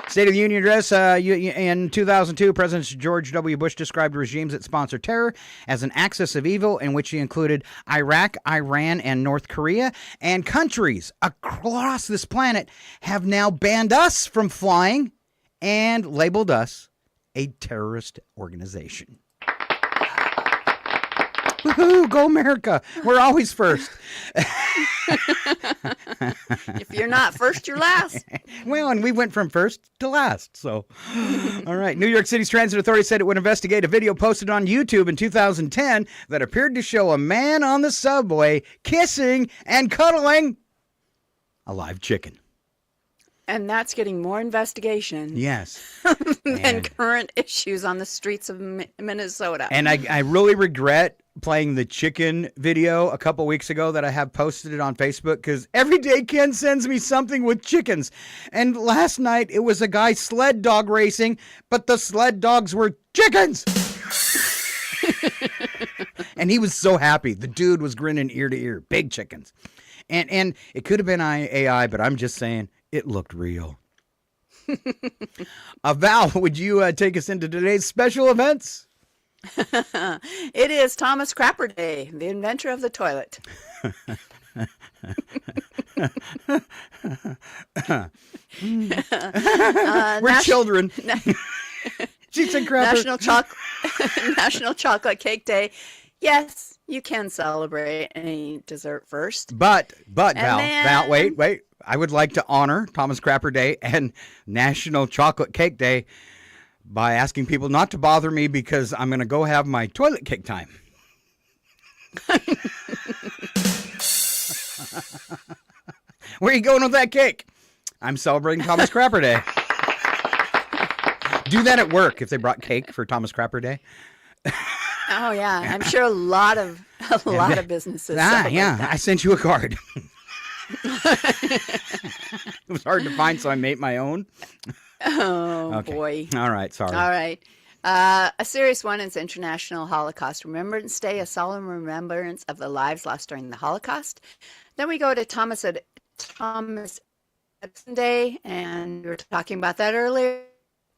State of the Union address in 2002, President George W. Bush described regimes that sponsor terror as an axis of evil, in which he included Iraq, Iran, and North Korea. And countries across this planet have now banned us from flying and labeled us a terrorist organization. Woohoo, go America. We're always first. If you're not first, you're last. Well, and we went from first to last. So, all right. New York City's Transit Authority said it would investigate a video posted on YouTube in 2010 that appeared to show a man on the subway kissing and cuddling a live chicken. And that's getting more investigation. Yes. than current issues on the streets of Minnesota. And I really regret playing the chicken video a couple weeks ago that I have posted it on Facebook, because every day Ken sends me something with chickens. And last night it was a guy sled dog racing, but the sled dogs were chickens. And he was so happy. The dude was grinning ear to ear. Big chickens. And it could have been AI, but I'm just saying it looked real. Val, would you take us into today's special events? It is Thomas Crapper Day, the inventor of the toilet. We're children. She said crapper. National Chocolate Cake Day. Yes, you can celebrate any dessert first. But Val, wait. I would like to honor Thomas Crapper Day and National Chocolate Cake Day by asking people not to bother me, because I'm going to go have my toilet cake time. Where are you going with that cake? I'm celebrating Thomas Crapper Day. Do that at work if they brought cake for Thomas Crapper Day. Oh yeah, I'm sure a lot of businesses. Yeah, that. I sent you a card. It was hard to find, so I made my own. Oh, okay. Boy. All right, sorry. All right. A serious one is International Holocaust Remembrance Day, a solemn remembrance of the lives lost during the Holocaust. Then we go to Thomas Edison Day, and we were talking about that earlier.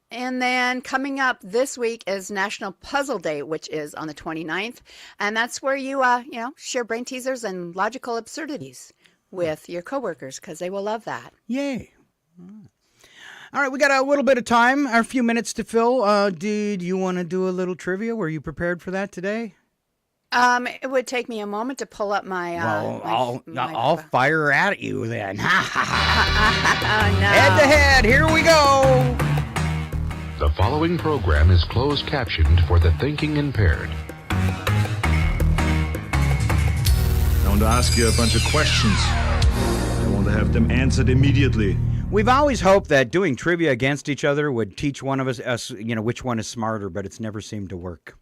And then coming up this week is National Puzzle Day, which is on the 29th. And that's where you share brain teasers and logical absurdities with your coworkers, because they will love that. Yay. All right, we got a little bit of time, a few minutes to fill. Did you want to do a little trivia? Were you prepared for that today? It would take me a moment to pull up my... I'll fire at you then. No. Head to head, here we go. The following program is closed captioned for the thinking impaired. I want to ask you a bunch of questions. I want to have them answered immediately. We've always hoped that doing trivia against each other would teach one of us, which one is smarter, but it's never seemed to work.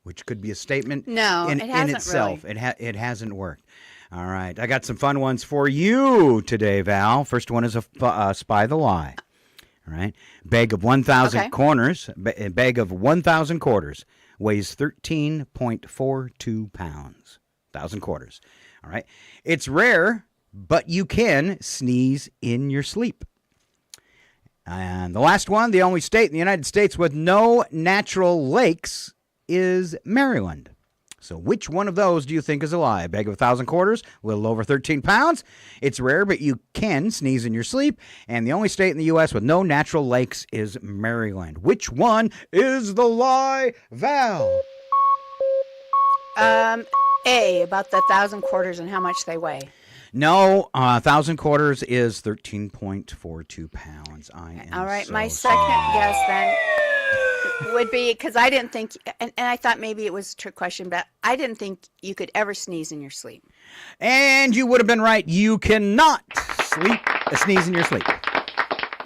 Which could be a statement in itself. Really. It hasn't worked. All right, I got some fun ones for you today, Val. First one is a Spy the Lie. All right, bag of 1,000 corners. Bag of 1,000 quarters weighs 13.42 pounds. 1,000 quarters. All right, it's rare, but you can sneeze in your sleep. And the last one, the only state in the United States with no natural lakes is Maryland. So which one of those do you think is a lie? A bag of 1,000 quarters, a little over 13 pounds. It's rare, but you can sneeze in your sleep. And the only state in the U.S. with no natural lakes is Maryland. Which one is the lie, Val? A, about the 1,000 quarters and how much they weigh. No, 1,000 quarters is 13.42 pounds. All right, my second guess then would be, because I didn't think, and I thought maybe it was a trick question, but I didn't think you could ever sneeze in your sleep. And you would have been right. You cannot sneeze in your sleep.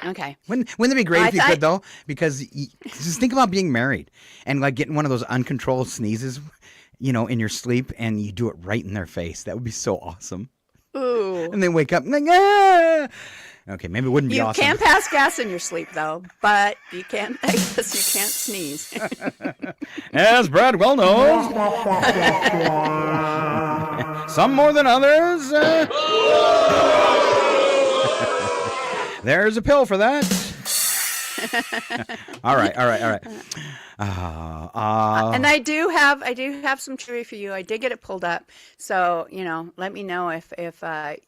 Okay. Wouldn't it be great if you could, though? Because just think about being married and like getting one of those uncontrolled sneezes, in your sleep, and you do it right in their face. That would be so awesome. Ooh. And they wake up and like, ah! Okay, maybe it wouldn't be awesome. You can pass gas in your sleep, though, but I guess you can't sneeze. As Brad well knows. Some more than others. There's a pill for that. All right. And I do have some trivia for you. I did get it pulled up, so let me know if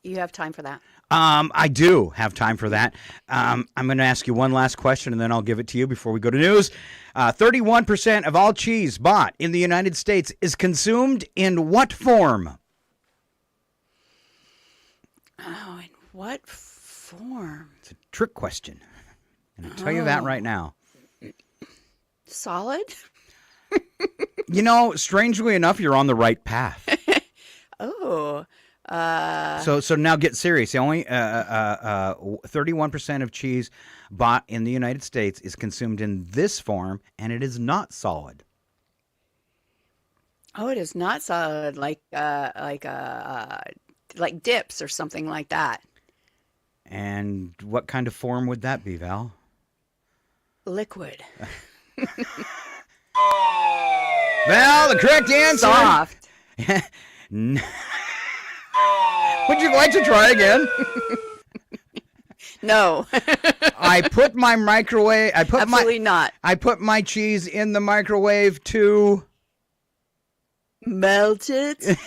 you have time for that. I do have time for that. I'm going to ask you one last question, and then I'll give it to you before we go to news. 31% of all cheese bought in the United States is consumed in what form? Oh, in what form? It's a trick question, and I'll tell you that right now. Solid? Strangely enough, you're on the right path. Oh. So now get serious. The only 31% of cheese bought in the United States is consumed in this form, and it is not solid. Oh, it is not solid, like dips or something like that. And what kind of form would that be, Val? Liquid. Val, the correct answer. Soft. Would you like to try again? No. I put my microwave. Absolutely not. I put my cheese in the microwave to melt it.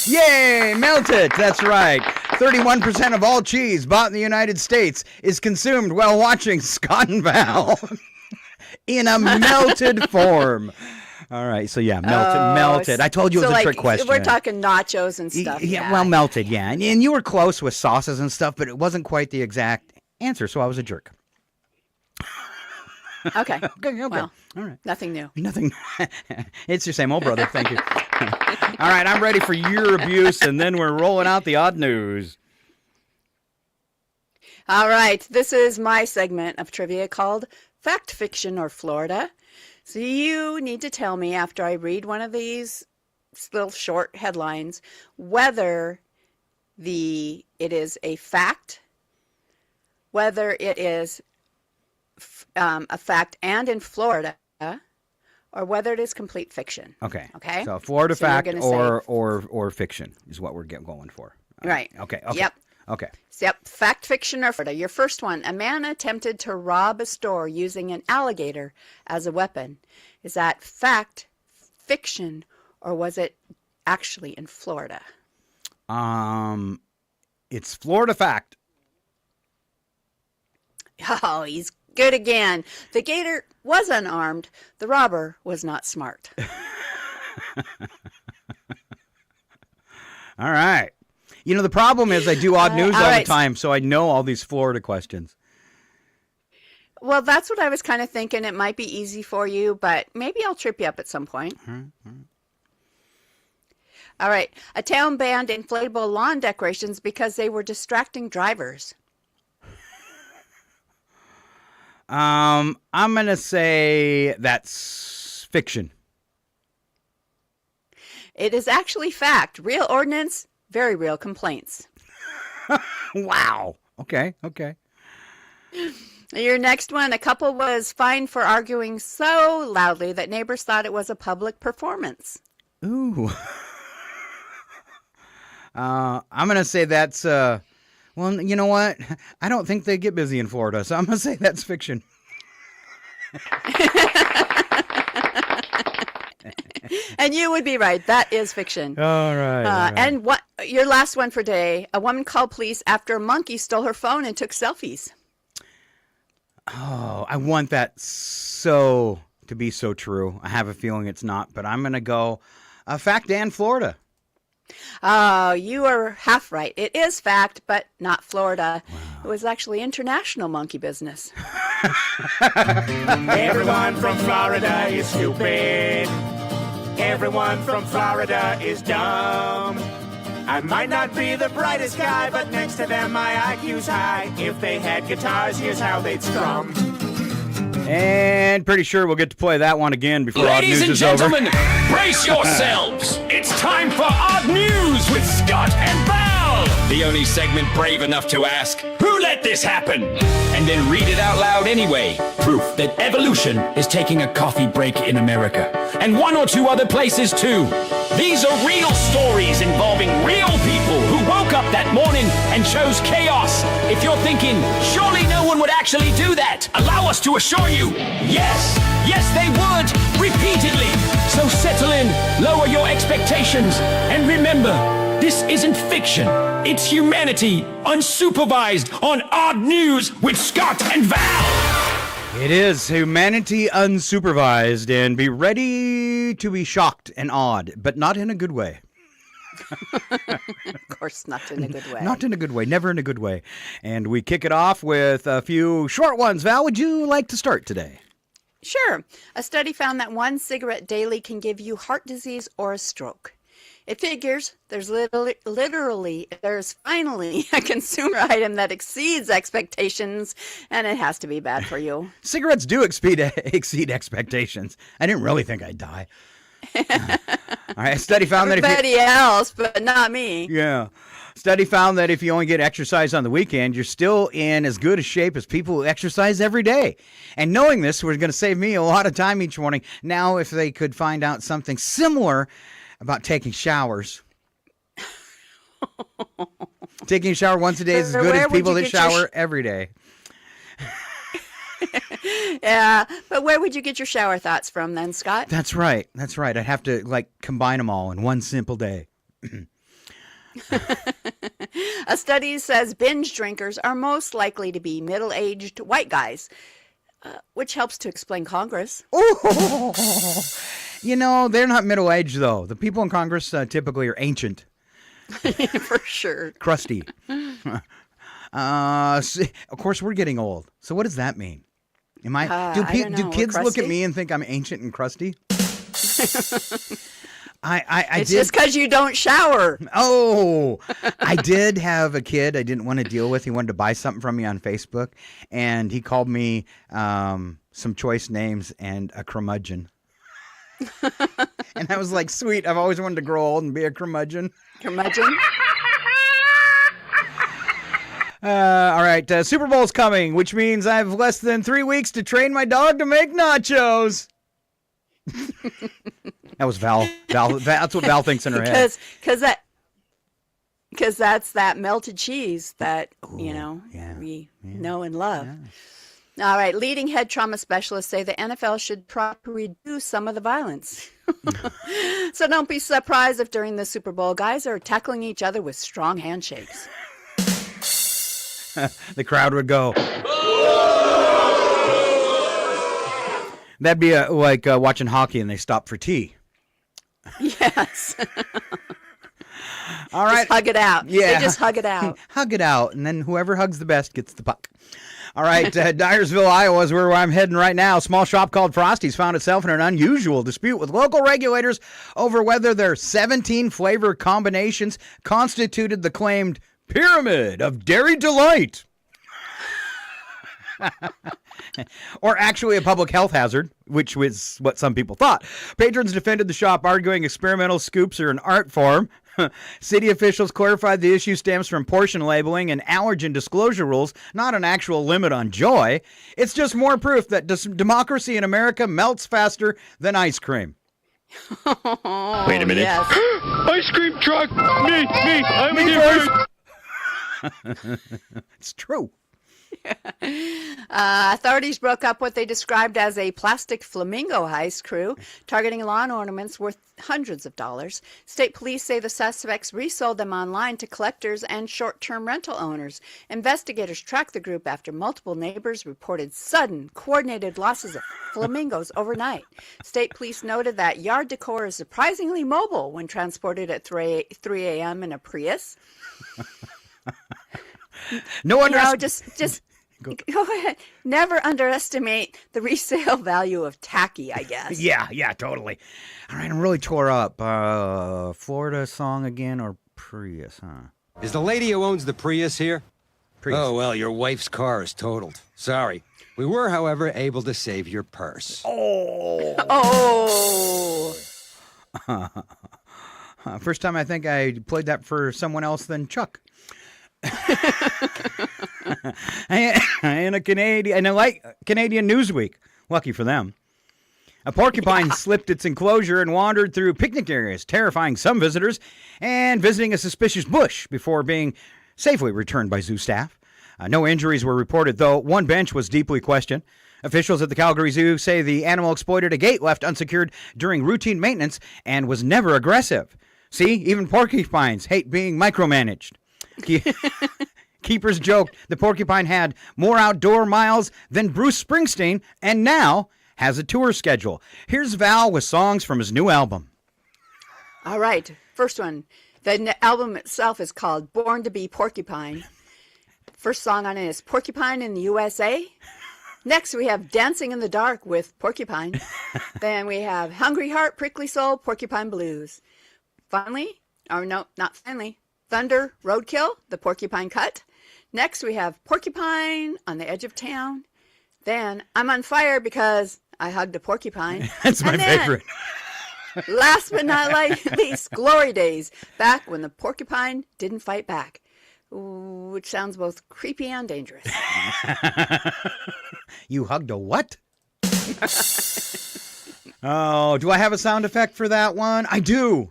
Yay, melt it. That's right. 31% of all cheese bought in the United States is consumed while watching Scott and Val in a melted form. All right, so yeah, melted. I told you it was a trick question. We're talking nachos and stuff. Yeah, well, melted, yeah. And you were close with sauces and stuff, but it wasn't quite the exact answer, so I was a jerk. Okay. Okay. Well, all right. Nothing new. Nothing. It's your same old brother. Thank you. All right, I'm ready for your abuse, and then we're rolling out the odd news. All right, this is my segment of trivia called Fact, Fiction, or Florida. So you need to tell me after I read one of these little short headlines whether it is a fact, whether it is a fact and in Florida, or whether it is complete fiction. Okay. Okay. So Florida fact or fiction is what we're going for. Right. Okay. Yep. Okay. Yep. Fact, fiction, or Florida. Your first one. A man attempted to rob a store using an alligator as a weapon. Is that fact, fiction, or was it actually in Florida? It's Florida fact. Oh, he's good again. The gator was unarmed. The robber was not smart. All right. The problem is I do odd news all the time, so I know all these Florida questions. Well, that's what I was kind of thinking. It might be easy for you, but maybe I'll trip you up at some point. All right. A town banned inflatable lawn decorations because they were distracting drivers. I'm going to say that's fiction. It is actually fact. Real ordinance, very real complaints. Wow. Okay. Your next one, a couple was fined for arguing so loudly that neighbors thought it was a public performance. Ooh. I'm going to say that's, well, you know what? I don't think they get busy in Florida, so I'm going to say that's fiction. And you would be right. That is fiction. All right. And what your last one for today? A woman called police after a monkey stole her phone and took selfies. Oh, I want that to be so true. I have a feeling it's not, but I'm going to go fact and Florida. Oh, you are half right. It is fact, but not Florida. Wow. It was actually international monkey business. Everyone from Florida is stupid. Everyone from Florida is dumb. I might not be the brightest guy, but next to them my IQ's high. If they had guitars, here's how they'd strum. And pretty sure we'll get to play that one again before Odd News is over. Ladies and gentlemen, brace yourselves. It's time for Odd News with Scott and Val. The only segment brave enough to ask, who let this happen? And then read it out loud anyway. Proof that evolution is taking a coffee break in America. And one or two other places too. These are real stories involving real people who woke up that morning and chose chaos. If you're thinking, surely no one would actually do that, allow us to assure you, yes, they would, repeatedly. So settle in, lower your expectations, and remember, this isn't fiction. It's humanity, unsupervised, on Odd News with Scott and Val. It is humanity unsupervised, and be ready to be shocked and awed, but not in a good way. Of course, not in a good way. Not in a good way, never in a good way. And we kick it off with a few short ones. Val, would you like to start today? Sure. A study found that one cigarette daily can give you heart disease or a stroke. It figures there's finally a consumer item that exceeds expectations, and it has to be bad for you. Cigarettes do exceed expectations. I didn't really think I'd die. All right, a study found that everybody else, but not me. Yeah. Study found that if you only get exercise on the weekend, you're still in as good a shape as people who exercise every day. And knowing this was going to save me a lot of time each morning. Now, if they could find out something similar about taking showers. Taking a shower once a day is as good as people that shower every day. Yeah, but where would you get your shower thoughts from then, Scott? That's right. I'd have to combine them all in one simple day. A study says binge drinkers are most likely to be middle-aged white guys, which helps to explain Congress. Oh, they're not middle-aged, though. The people in Congress typically are ancient. For sure. Crusty. Of course, we're getting old. So what does that mean? Am I? Do kids look at me and think I'm ancient and crusty? It's just because you don't shower. Oh, I did have a kid I didn't want to deal with. He wanted to buy something from me on Facebook, and he called me some choice names and a curmudgeon. And I was like, sweet, I've always wanted to grow old and be a curmudgeon. Curmudgeon? All right, Super Bowl's coming, which means I have less than 3 weeks to train my dog to make nachos. That was Val. That's what Val thinks in her head. Because that's that melted cheese that, we know and love. Yeah. All right, leading head trauma specialists say the NFL should try to reduce some of the violence. So don't be surprised if during the Super Bowl, guys are tackling each other with strong handshakes. The crowd would go. That'd be like watching hockey and they stop for tea. Yes. All right. Just hug it out. Yeah. They just hug it out. Hug it out, and then whoever hugs the best gets the puck. All right, Dyersville, Iowa is where I'm heading right now. A small shop called Frosty's found itself in an unusual dispute with local regulators over whether their 17 flavor combinations constituted the claimed Pyramid of Dairy Delight. Or actually a public health hazard, which was what some people thought. Patrons defended the shop, arguing experimental scoops are an art form. City officials clarified the issue stems from portion labeling and allergen disclosure rules, not an actual limit on joy. It's just more proof that democracy in America melts faster than ice cream. Wait a minute. Yes. Ice cream truck! Me, I'm Me here. It's true. Authorities broke up what they described as a plastic flamingo heist crew, targeting lawn ornaments worth hundreds of dollars. State police say the suspects resold them online to collectors and short-term rental owners. Investigators tracked the group after multiple neighbors reported sudden, coordinated losses of flamingos overnight. State police noted that yard decor is surprisingly mobile when transported at 3 a.m. in a Prius. No one. Just go ahead. Never underestimate the resale value of tacky, I guess. Yeah, totally. All right, I'm really tore up. Florida song again or Prius, huh? Is the lady who owns the Prius here? Prius. Oh, well, your wife's car is totaled. Sorry. We were, however, able to save your purse. Oh. First time I think I played that for someone else than Chuck. And a Canadian Newsweek. Lucky for them. A porcupine slipped its enclosure and wandered through picnic areas, terrifying some visitors and visiting a suspicious bush before being safely returned by zoo staff. No injuries were reported, though one bench was deeply questioned. Officials at the Calgary Zoo say the animal exploited a gate left unsecured during routine maintenance and was never aggressive. See, even porcupines hate being micromanaged. Keepers joked the porcupine had more outdoor miles than Bruce Springsteen and now has a tour schedule. Here's Val with songs from his new album. All right, first one. The album itself is called Born to Be Porcupine. First song on it is Porcupine in the USA. Next, we have Dancing in the Dark with Porcupine. Then we have Hungry Heart, Prickly Soul, Porcupine Blues. Finally, or no, not finally, Thunder, Roadkill, the Porcupine Cut. Next, we have Porcupine on the Edge of Town. Then I'm on fire because I hugged a porcupine. That's my favorite. Last but not least, Glory Days, back when the porcupine didn't fight back, which sounds both creepy and dangerous. You hugged a what? Oh, do I have a sound effect for that one? I do.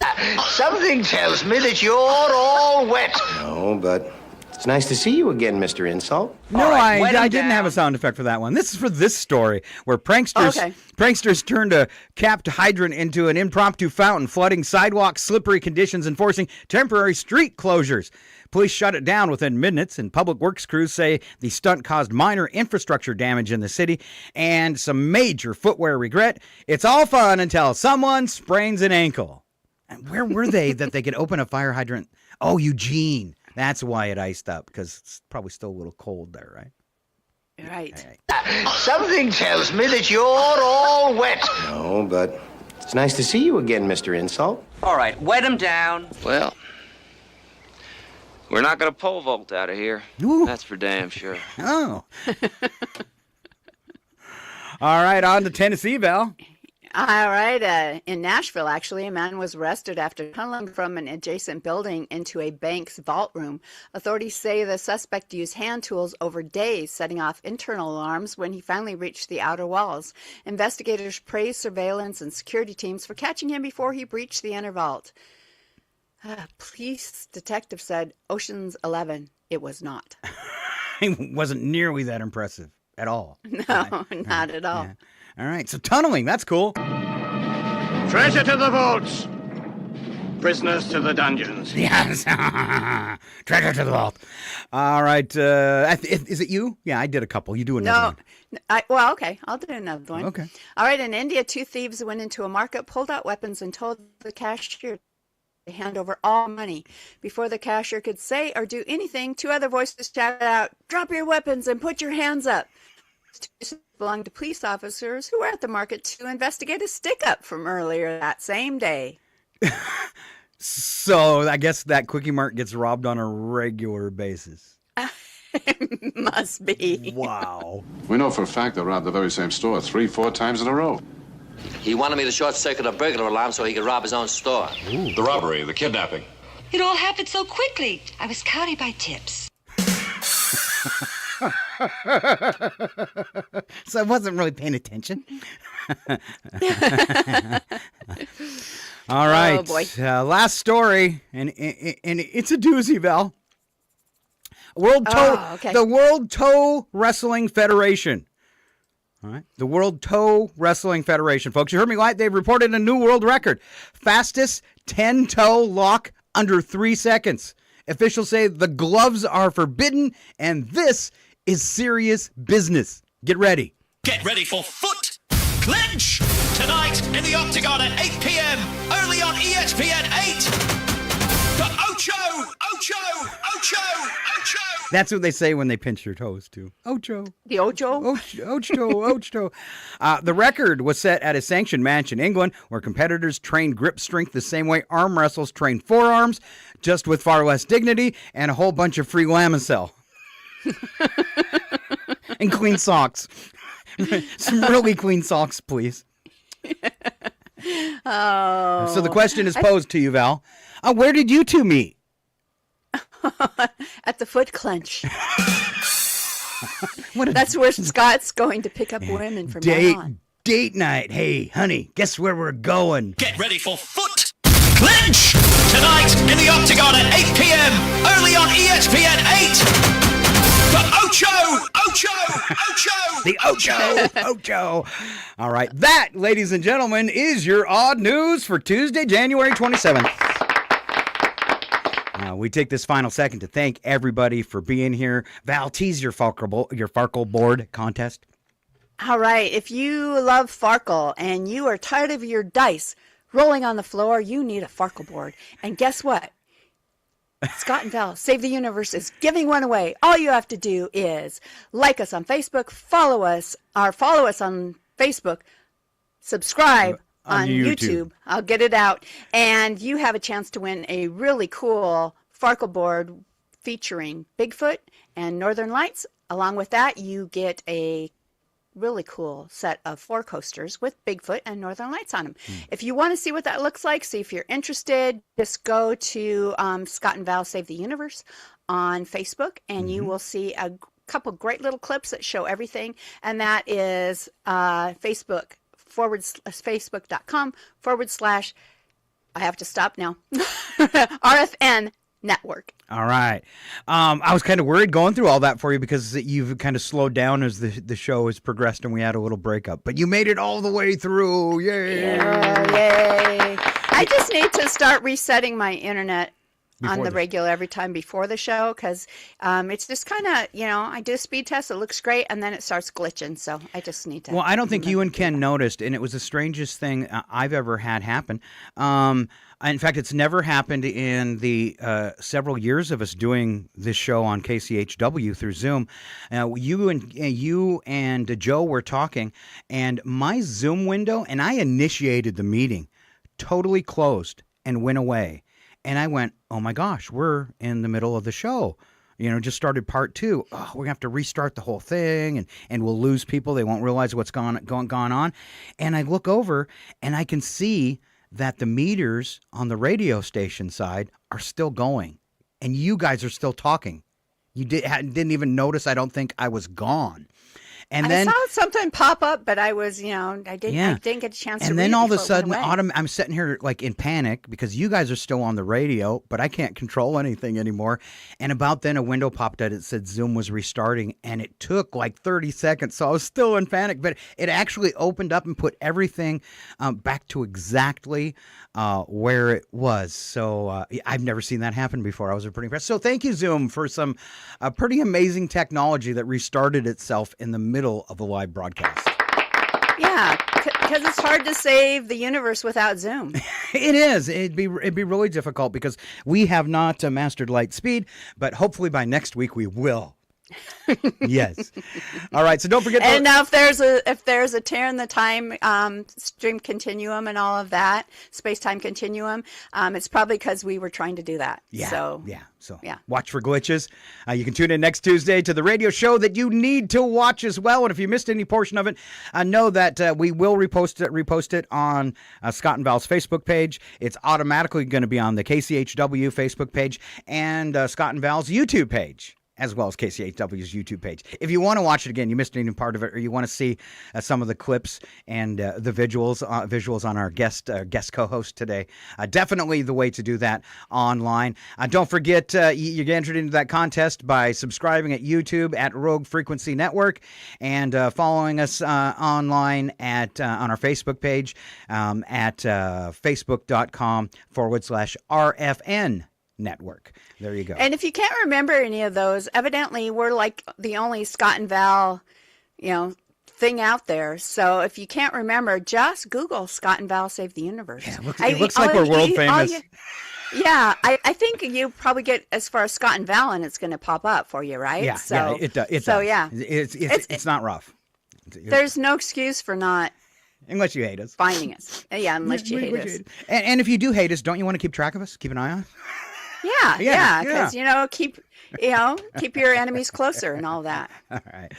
Something tells me that you're all wet. No, but it's nice to see you again, Mr. Insult. No, I didn't have a sound effect for that one. This is for this story, where pranksters turned a capped hydrant into an impromptu fountain, flooding sidewalks, slippery conditions, and forcing temporary street closures. Police shut it down within minutes, and public works crews say the stunt caused minor infrastructure damage in the city and some major footwear regret. It's all fun until someone sprains an ankle. And where were they that they could open a fire hydrant? Oh, Eugene. That's why it iced up, because it's probably still a little cold there, right? Right. Something tells me that you're all wet. No, but it's nice to see you again, Mr. Insult. All right, wet him down. Well, we're not going to pole vault out of here. Ooh. That's for damn sure. Oh. All right, on to Tennessee, Val. All right. In Nashville, actually, a man was arrested after tunneling from an adjacent building into a bank's vault room. Authorities say the suspect used hand tools over days, setting off internal alarms when he finally reached the outer walls. Investigators praised surveillance and security teams for catching him before he breached the inner vault. Police detective said, Ocean's 11. It was not. It wasn't nearly that impressive at all. No, not at all. Yeah. All right, so tunneling, that's cool. Treasure to the vaults. Prisoners to the dungeons. Yes. Treasure to the vault. All right. Is it you? Yeah, I did a couple. You do another one. Okay. I'll do another one. Okay. All right. In India, two thieves went into a market, pulled out weapons, and told the cashier to hand over all money. Before the cashier could say or do anything, two other voices shouted out, "Drop your weapons and put your hands up." Two belonged to police officers who were at the market to investigate a stick-up from earlier that same day. So I guess that Quickie Mart gets robbed on a regular basis. Must be. Wow. We know for a fact they robbed the very same store 3-4 times in a row. He wanted me to short circuit a burglar alarm so he could rob his own store. Ooh. The robbery, the kidnapping. It all happened so quickly. I was counted by tips. So I wasn't really paying attention. All right. Oh, boy. Last story, and it's a doozy, Val. The World Toe Wrestling Federation. All right. The World Toe Wrestling Federation, folks. You heard me right. They've reported a new world record. Fastest 10-toe lock under 3 seconds. Officials say the gloves are forbidden, and this is serious business. Get ready. Get ready for Foot Clench tonight in the Octagon at 8 p.m. only on ESPN 8. The Ocho, Ocho, Ocho, Ocho. That's what they say when they pinch your toes, too. Ocho. The Ocho? Ocho. The record was set at a sanctioned match in England where competitors trained grip strength the same way arm wrestles train forearms, just with far less dignity and a whole bunch of free Lamisil. And clean socks. Some really clean socks, please. Oh. So the question is posed to you, Val. Where did you two meet? At the Foot Clench. That's where Scott's going to pick up women from now on. Date night. Hey, honey, guess where we're going? Get ready for Foot Clench tonight in the Octagon at 8 p.m. only on ESPN 8. The Ocho, Ocho, Ocho. The Ocho. All right. That, ladies and gentlemen, is your odd news for Tuesday, January 27th. We take this final second to thank everybody for being here. Val, tease your Farkle board contest. All right. If you love Farkle and you are tired of your dice rolling on the floor, you need a Farkle board. And guess what? Scott and Val Save the Universe is giving one away. All you have to do is like us on Facebook, follow us on Facebook, subscribe on YouTube. I'll get it out. And you have a chance to win a really cool Farkle board featuring Bigfoot and Northern Lights. Along with that, you get a really cool set of 4 coasters with Bigfoot and Northern Lights on them. If you want to see what that looks like, see if you're interested, just go to Scott and Val Save the Universe on Facebook, and you will see a couple great little clips that show everything. And that is Facebook.com/ I have to stop now. RFN Network. All right. I was kind of worried going through all that for you because you've kind of slowed down as the show has progressed and we had a little breakup. But you made it all the way through. Yay. Yay. I just need to start resetting my internet on the regular every time before the show because it's just kind of, I do a speed test. It looks great. And then it starts glitching. So I just need to. Well, I don't think you and Ken noticed. And it was the strangest thing I've ever had happen. In fact, it's never happened in the several years of us doing this show on KCHW through Zoom. You and Joe were talking, and my Zoom window, and I initiated the meeting, totally closed and went away. And I went, oh my gosh, we're in the middle of the show. Just started part 2. Oh, we're going to have to restart the whole thing, and we'll lose people. They won't realize what's gone on. And I look over, and I can see that the meters on the radio station side are still going, and you guys are still talking. You didn't even notice, I don't think, I was gone. And then I saw something pop up, but I was, I didn't get a chance to read it. And then all of a before it went sudden, away. I'm sitting here like in panic because you guys are still on the radio, but I can't control anything anymore. And about then a window popped out. It said Zoom was restarting, and it took like 30 seconds. So I was still in panic, but it actually opened up and put everything back to exactly where it was. So I've never seen that happen before. I was pretty impressed. So thank you, Zoom, for some pretty amazing technology that restarted itself in the middle of a live broadcast. Yeah, because it's hard to save the universe without Zoom. It is. It'd be really difficult because we have not mastered light speed, but hopefully by next week we will. Yes. All right. So don't forget. And now, if there's a tear in the time stream continuum and all of that, space-time continuum, it's probably because we were trying to do that. Yeah. So watch for glitches. You can tune in next Tuesday to the radio show that you need to watch as well. And if you missed any portion of it, know that we will repost it on Scott and Val's Facebook page. It's automatically going to be on the KCHW Facebook page and Scott and Val's YouTube page. as well as KCHW's YouTube page. If you want to watch it again, you missed any part of it, or you want to see some of the clips and the visuals on our guest co-host today, definitely the way to do that online. Don't forget, you get entered into that contest by subscribing at YouTube at Rogue Frequency Network and following us online at on our Facebook page at facebook.com/RFN Network. There you go. And if you can't remember any of those, evidently we're like the only Scott and Val, thing out there. So if you can't remember, just Google Scott and Val Save the Universe. Yeah, it looks like we're world famous. Yeah, I think you probably get as far as Scott and Val, and it's going to pop up for you, right? Yeah, so, it does. Yeah, it's not rough. There's no excuse for not. Unless you hate us. Finding us. Yeah, unless you hate us. And if you do hate us, don't you want to keep track of us? Keep an eye on us? Yeah, because keep your enemies closer and all that. All right.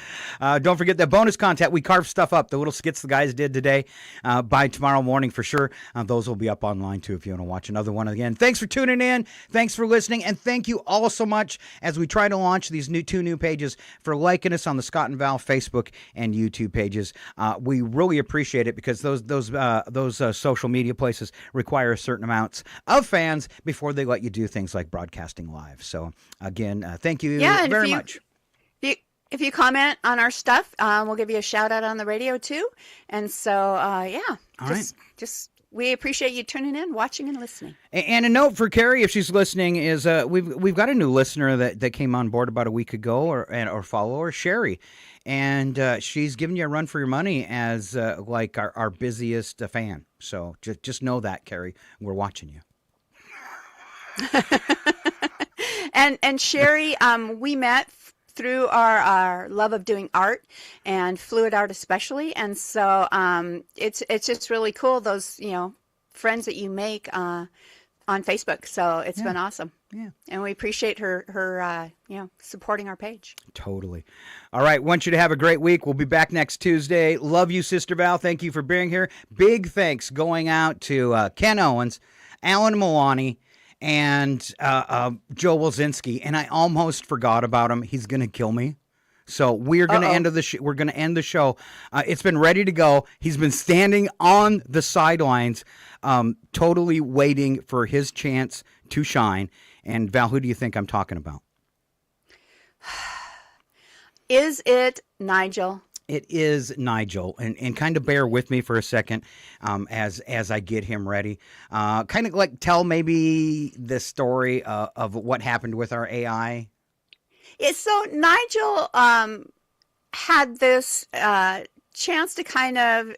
Don't forget that bonus content. We carved stuff up. The little skits the guys did today. By tomorrow morning for sure. Those will be up online too if you want to watch another one again. Thanks for tuning in. Thanks for listening, and thank you all so much as we try to launch these two new pages for liking us on the Scott and Val Facebook and YouTube pages. We really appreciate it because those social media places require certain amounts of fans before they let you do things like broadcasting live. So again, thank you very much. If you comment on our stuff, we'll give you a shout out on the radio too. And so, just we appreciate you tuning in, watching, and listening. And a note for Carrie, if she's listening, is we've got a new listener that came on board about a week ago, or follower, Sherry, and she's giving you a run for your money as like our busiest fan. So just know that, Carrie, we're watching you. And Sherry, we met through our love of doing art and fluid art especially, and so it's just really cool, those friends that you make on Facebook. So it's been awesome. Yeah, and we appreciate her supporting our page. Totally. All right, want you to have a great week. We'll be back next Tuesday. Love you, Sister Val. Thank you for being here. Big thanks going out to Ken Owens, Alan Melani, and Joe Wulzynski, and I almost forgot about him. He's gonna kill me. So we're gonna end the show. It's been ready to go. He's been standing on the sidelines, totally waiting for his chance to shine. And Val, who do you think I'm talking about? Is it Nigel? It is Nigel, and kind of bear with me for a second as I get him ready. Kind of like tell maybe the story of what happened with our AI. Yeah, so Nigel had this chance to kind of,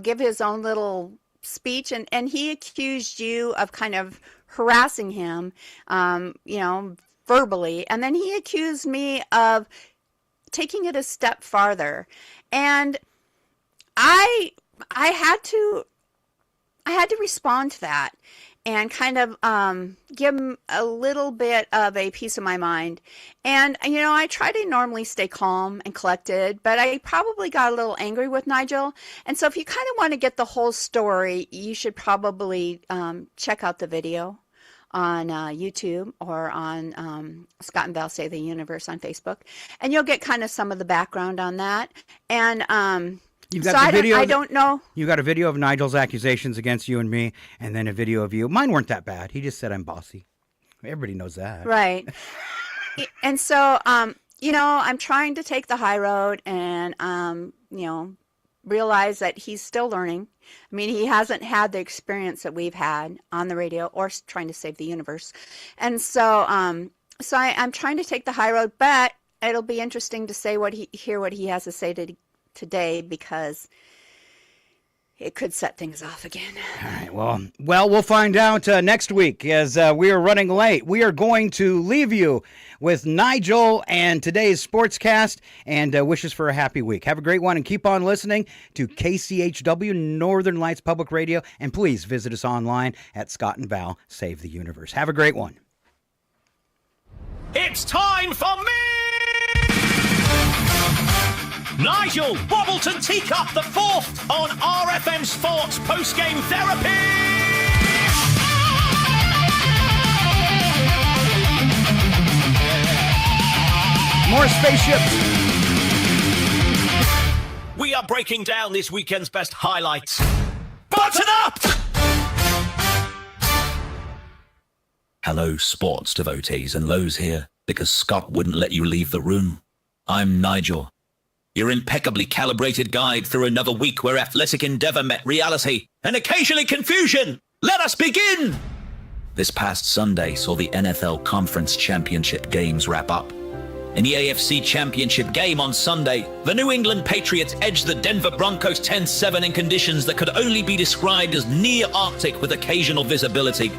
give his own little speech, and he accused you of kind of harassing him, verbally, and then he accused me of taking it a step farther, and I had to respond to that and kind of give him a little bit of a piece of my mind. And I try to normally stay calm and collected, but I probably got a little angry with Nigel. And so if you kind of want to get the whole story, you should probably check out the video on YouTube or on Scott and Val Save the Universe on Facebook, and you'll get kind of some of the background on that. And You've got the video. I don't know. You got a video of Nigel's accusations against you and me, and then a video of you. Mine weren't that bad. He just said I'm bossy. Everybody knows that, right? And so, I'm trying to take the high road, and realize that he's still learning. I mean, he hasn't had the experience that we've had on the radio or trying to save the universe. And so, I'm trying to take the high road, but it'll be interesting to hear what he has to say today, because it could set things off again. All right. Well, we'll find out next week, as we are running late. We are going to leave you with Nigel and today's Sportscast, and wishes for a happy week. Have a great one, and keep on listening to KCHW Northern Lights Public Radio, and please visit us online at Scott and Val Save the Universe. Have a great one. It's time for me! Nigel Teacup the fourth on RFM Sports Postgame Therapy! More spaceships. We are breaking down this weekend's best highlights. Button up! Hello, sports devotees, and Lowe's here, because Scott wouldn't let you leave the room. I'm Nigel, your impeccably calibrated guide through another week where athletic endeavor met reality, and occasionally confusion. Let us begin! This past Sunday saw the NFL Conference Championship games wrap up. In the AFC Championship game on Sunday, the New England Patriots edged the Denver Broncos 10-7 in conditions that could only be described as near Arctic with occasional visibility.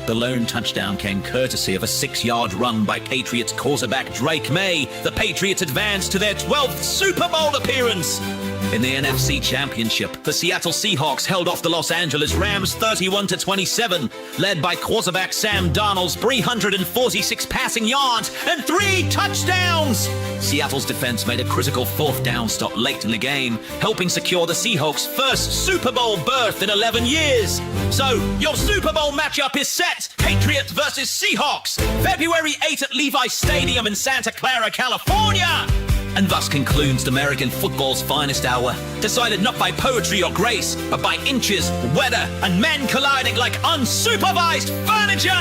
The lone touchdown came courtesy of a 6-yard run by Patriots quarterback Drake May. The Patriots advanced to their 12th Super Bowl appearance. In the NFC Championship, the Seattle Seahawks held off the Los Angeles Rams 31-27, led by quarterback Sam Darnold's 346 passing yards and 3 touchdowns. Seattle's defense made a critical 4th down stop late in the game, helping secure the Seahawks' first Super Bowl berth in 11 years. So, your Super Bowl matchup is set. Patriots versus Seahawks, February 8 at Levi Stadium in Santa Clara, California. And thus concludes American football's finest hour, decided not by poetry or grace, but by inches, weather, and men colliding like unsupervised furniture!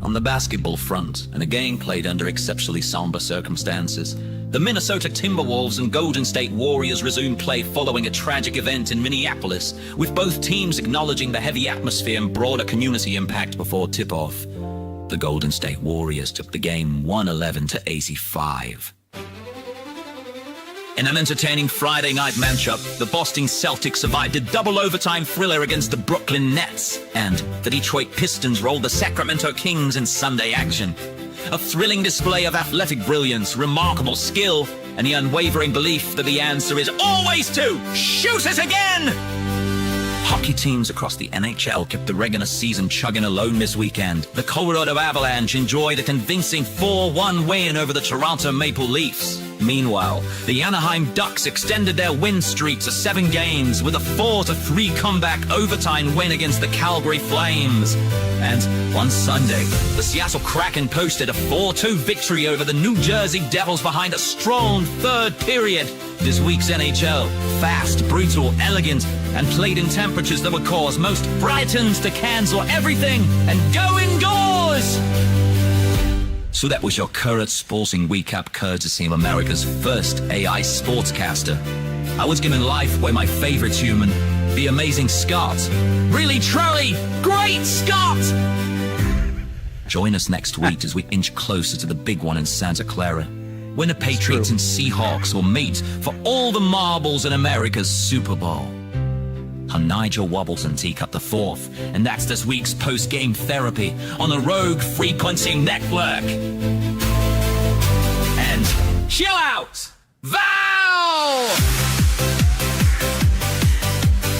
On the basketball front, and a game played under exceptionally somber circumstances, the Minnesota Timberwolves and Golden State Warriors resumed play following a tragic event in Minneapolis, with both teams acknowledging the heavy atmosphere and broader community impact before tip-off. The Golden State Warriors took the game 111-85. In an entertaining Friday night matchup, the Boston Celtics survived a double overtime thriller against the Brooklyn Nets, and the Detroit Pistons rolled the Sacramento Kings in Sunday action. A thrilling display of athletic brilliance, remarkable skill, and the unwavering belief that the answer is always to shoot it again! Hockey teams across the NHL kept the regular season chugging along this weekend. The Colorado Avalanche enjoyed a convincing 4-1 win over the Toronto Maple Leafs. Meanwhile, the Anaheim Ducks extended their win streak to 7 games with a 4-3 comeback overtime win against the Calgary Flames. And on Sunday, the Seattle Kraken posted a 4-2 victory over the New Jersey Devils behind a strong third period. This week's NHL, fast, brutal, elegant, and played in temperatures that would cause most Britons to cancel everything and go indoors. So that was your current sporting recap courtesy of America's first AI sportscaster. I was given life by my favorite human, the amazing Scott. Really, truly, great Scott! Join us next week as we inch closer to the big one in Santa Clara, when the Patriots and Seahawks will meet for all the marbles in America's Super Bowl. I'm Nigel Wulzynski Teacup IV, and that's this week's post-game therapy on the Rogue Frequency Network. And chill out, Val!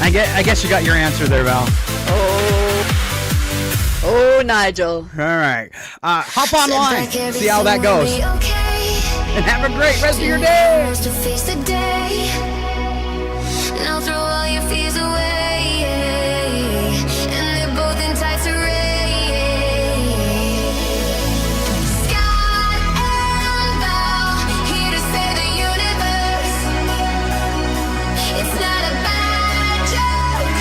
I guess you got your answer there, Val. Oh, Nigel. All right. Hop online, see how that goes. And have a great rest of your day. Now throw all your fears away, and they're both in tights array. Scott and Val, here to save the universe. It's not a bad joke,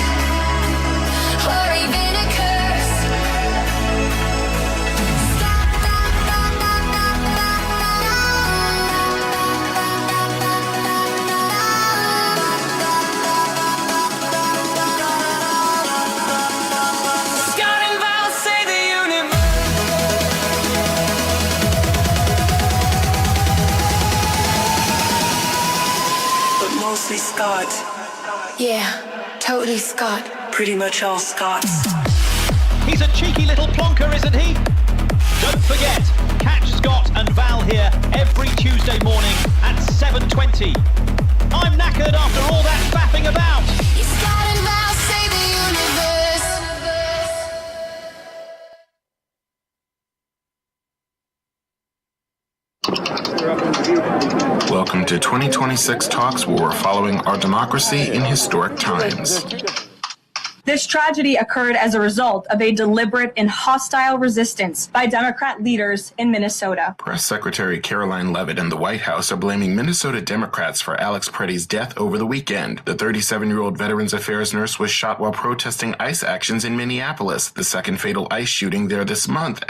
or even a curse. Mostly Scott. Yeah, totally Scott. Pretty much all Scots. He's a cheeky little plonker, isn't he? Don't forget, catch Scott and Val here every Tuesday morning at 7:20. I'm knackered after all that faffing about. Scott and Val save the universe. Welcome to 2026 Talks, where we're following our democracy in historic times. This tragedy occurred as a result of a deliberate and hostile resistance by Democrat leaders in Minnesota. Press Secretary Caroline Leavitt and the White House are blaming Minnesota Democrats for Alex Preddy's death over the weekend. The 37-year-old Veterans Affairs nurse was shot while protesting ICE actions in Minneapolis, the second fatal ICE shooting there this month.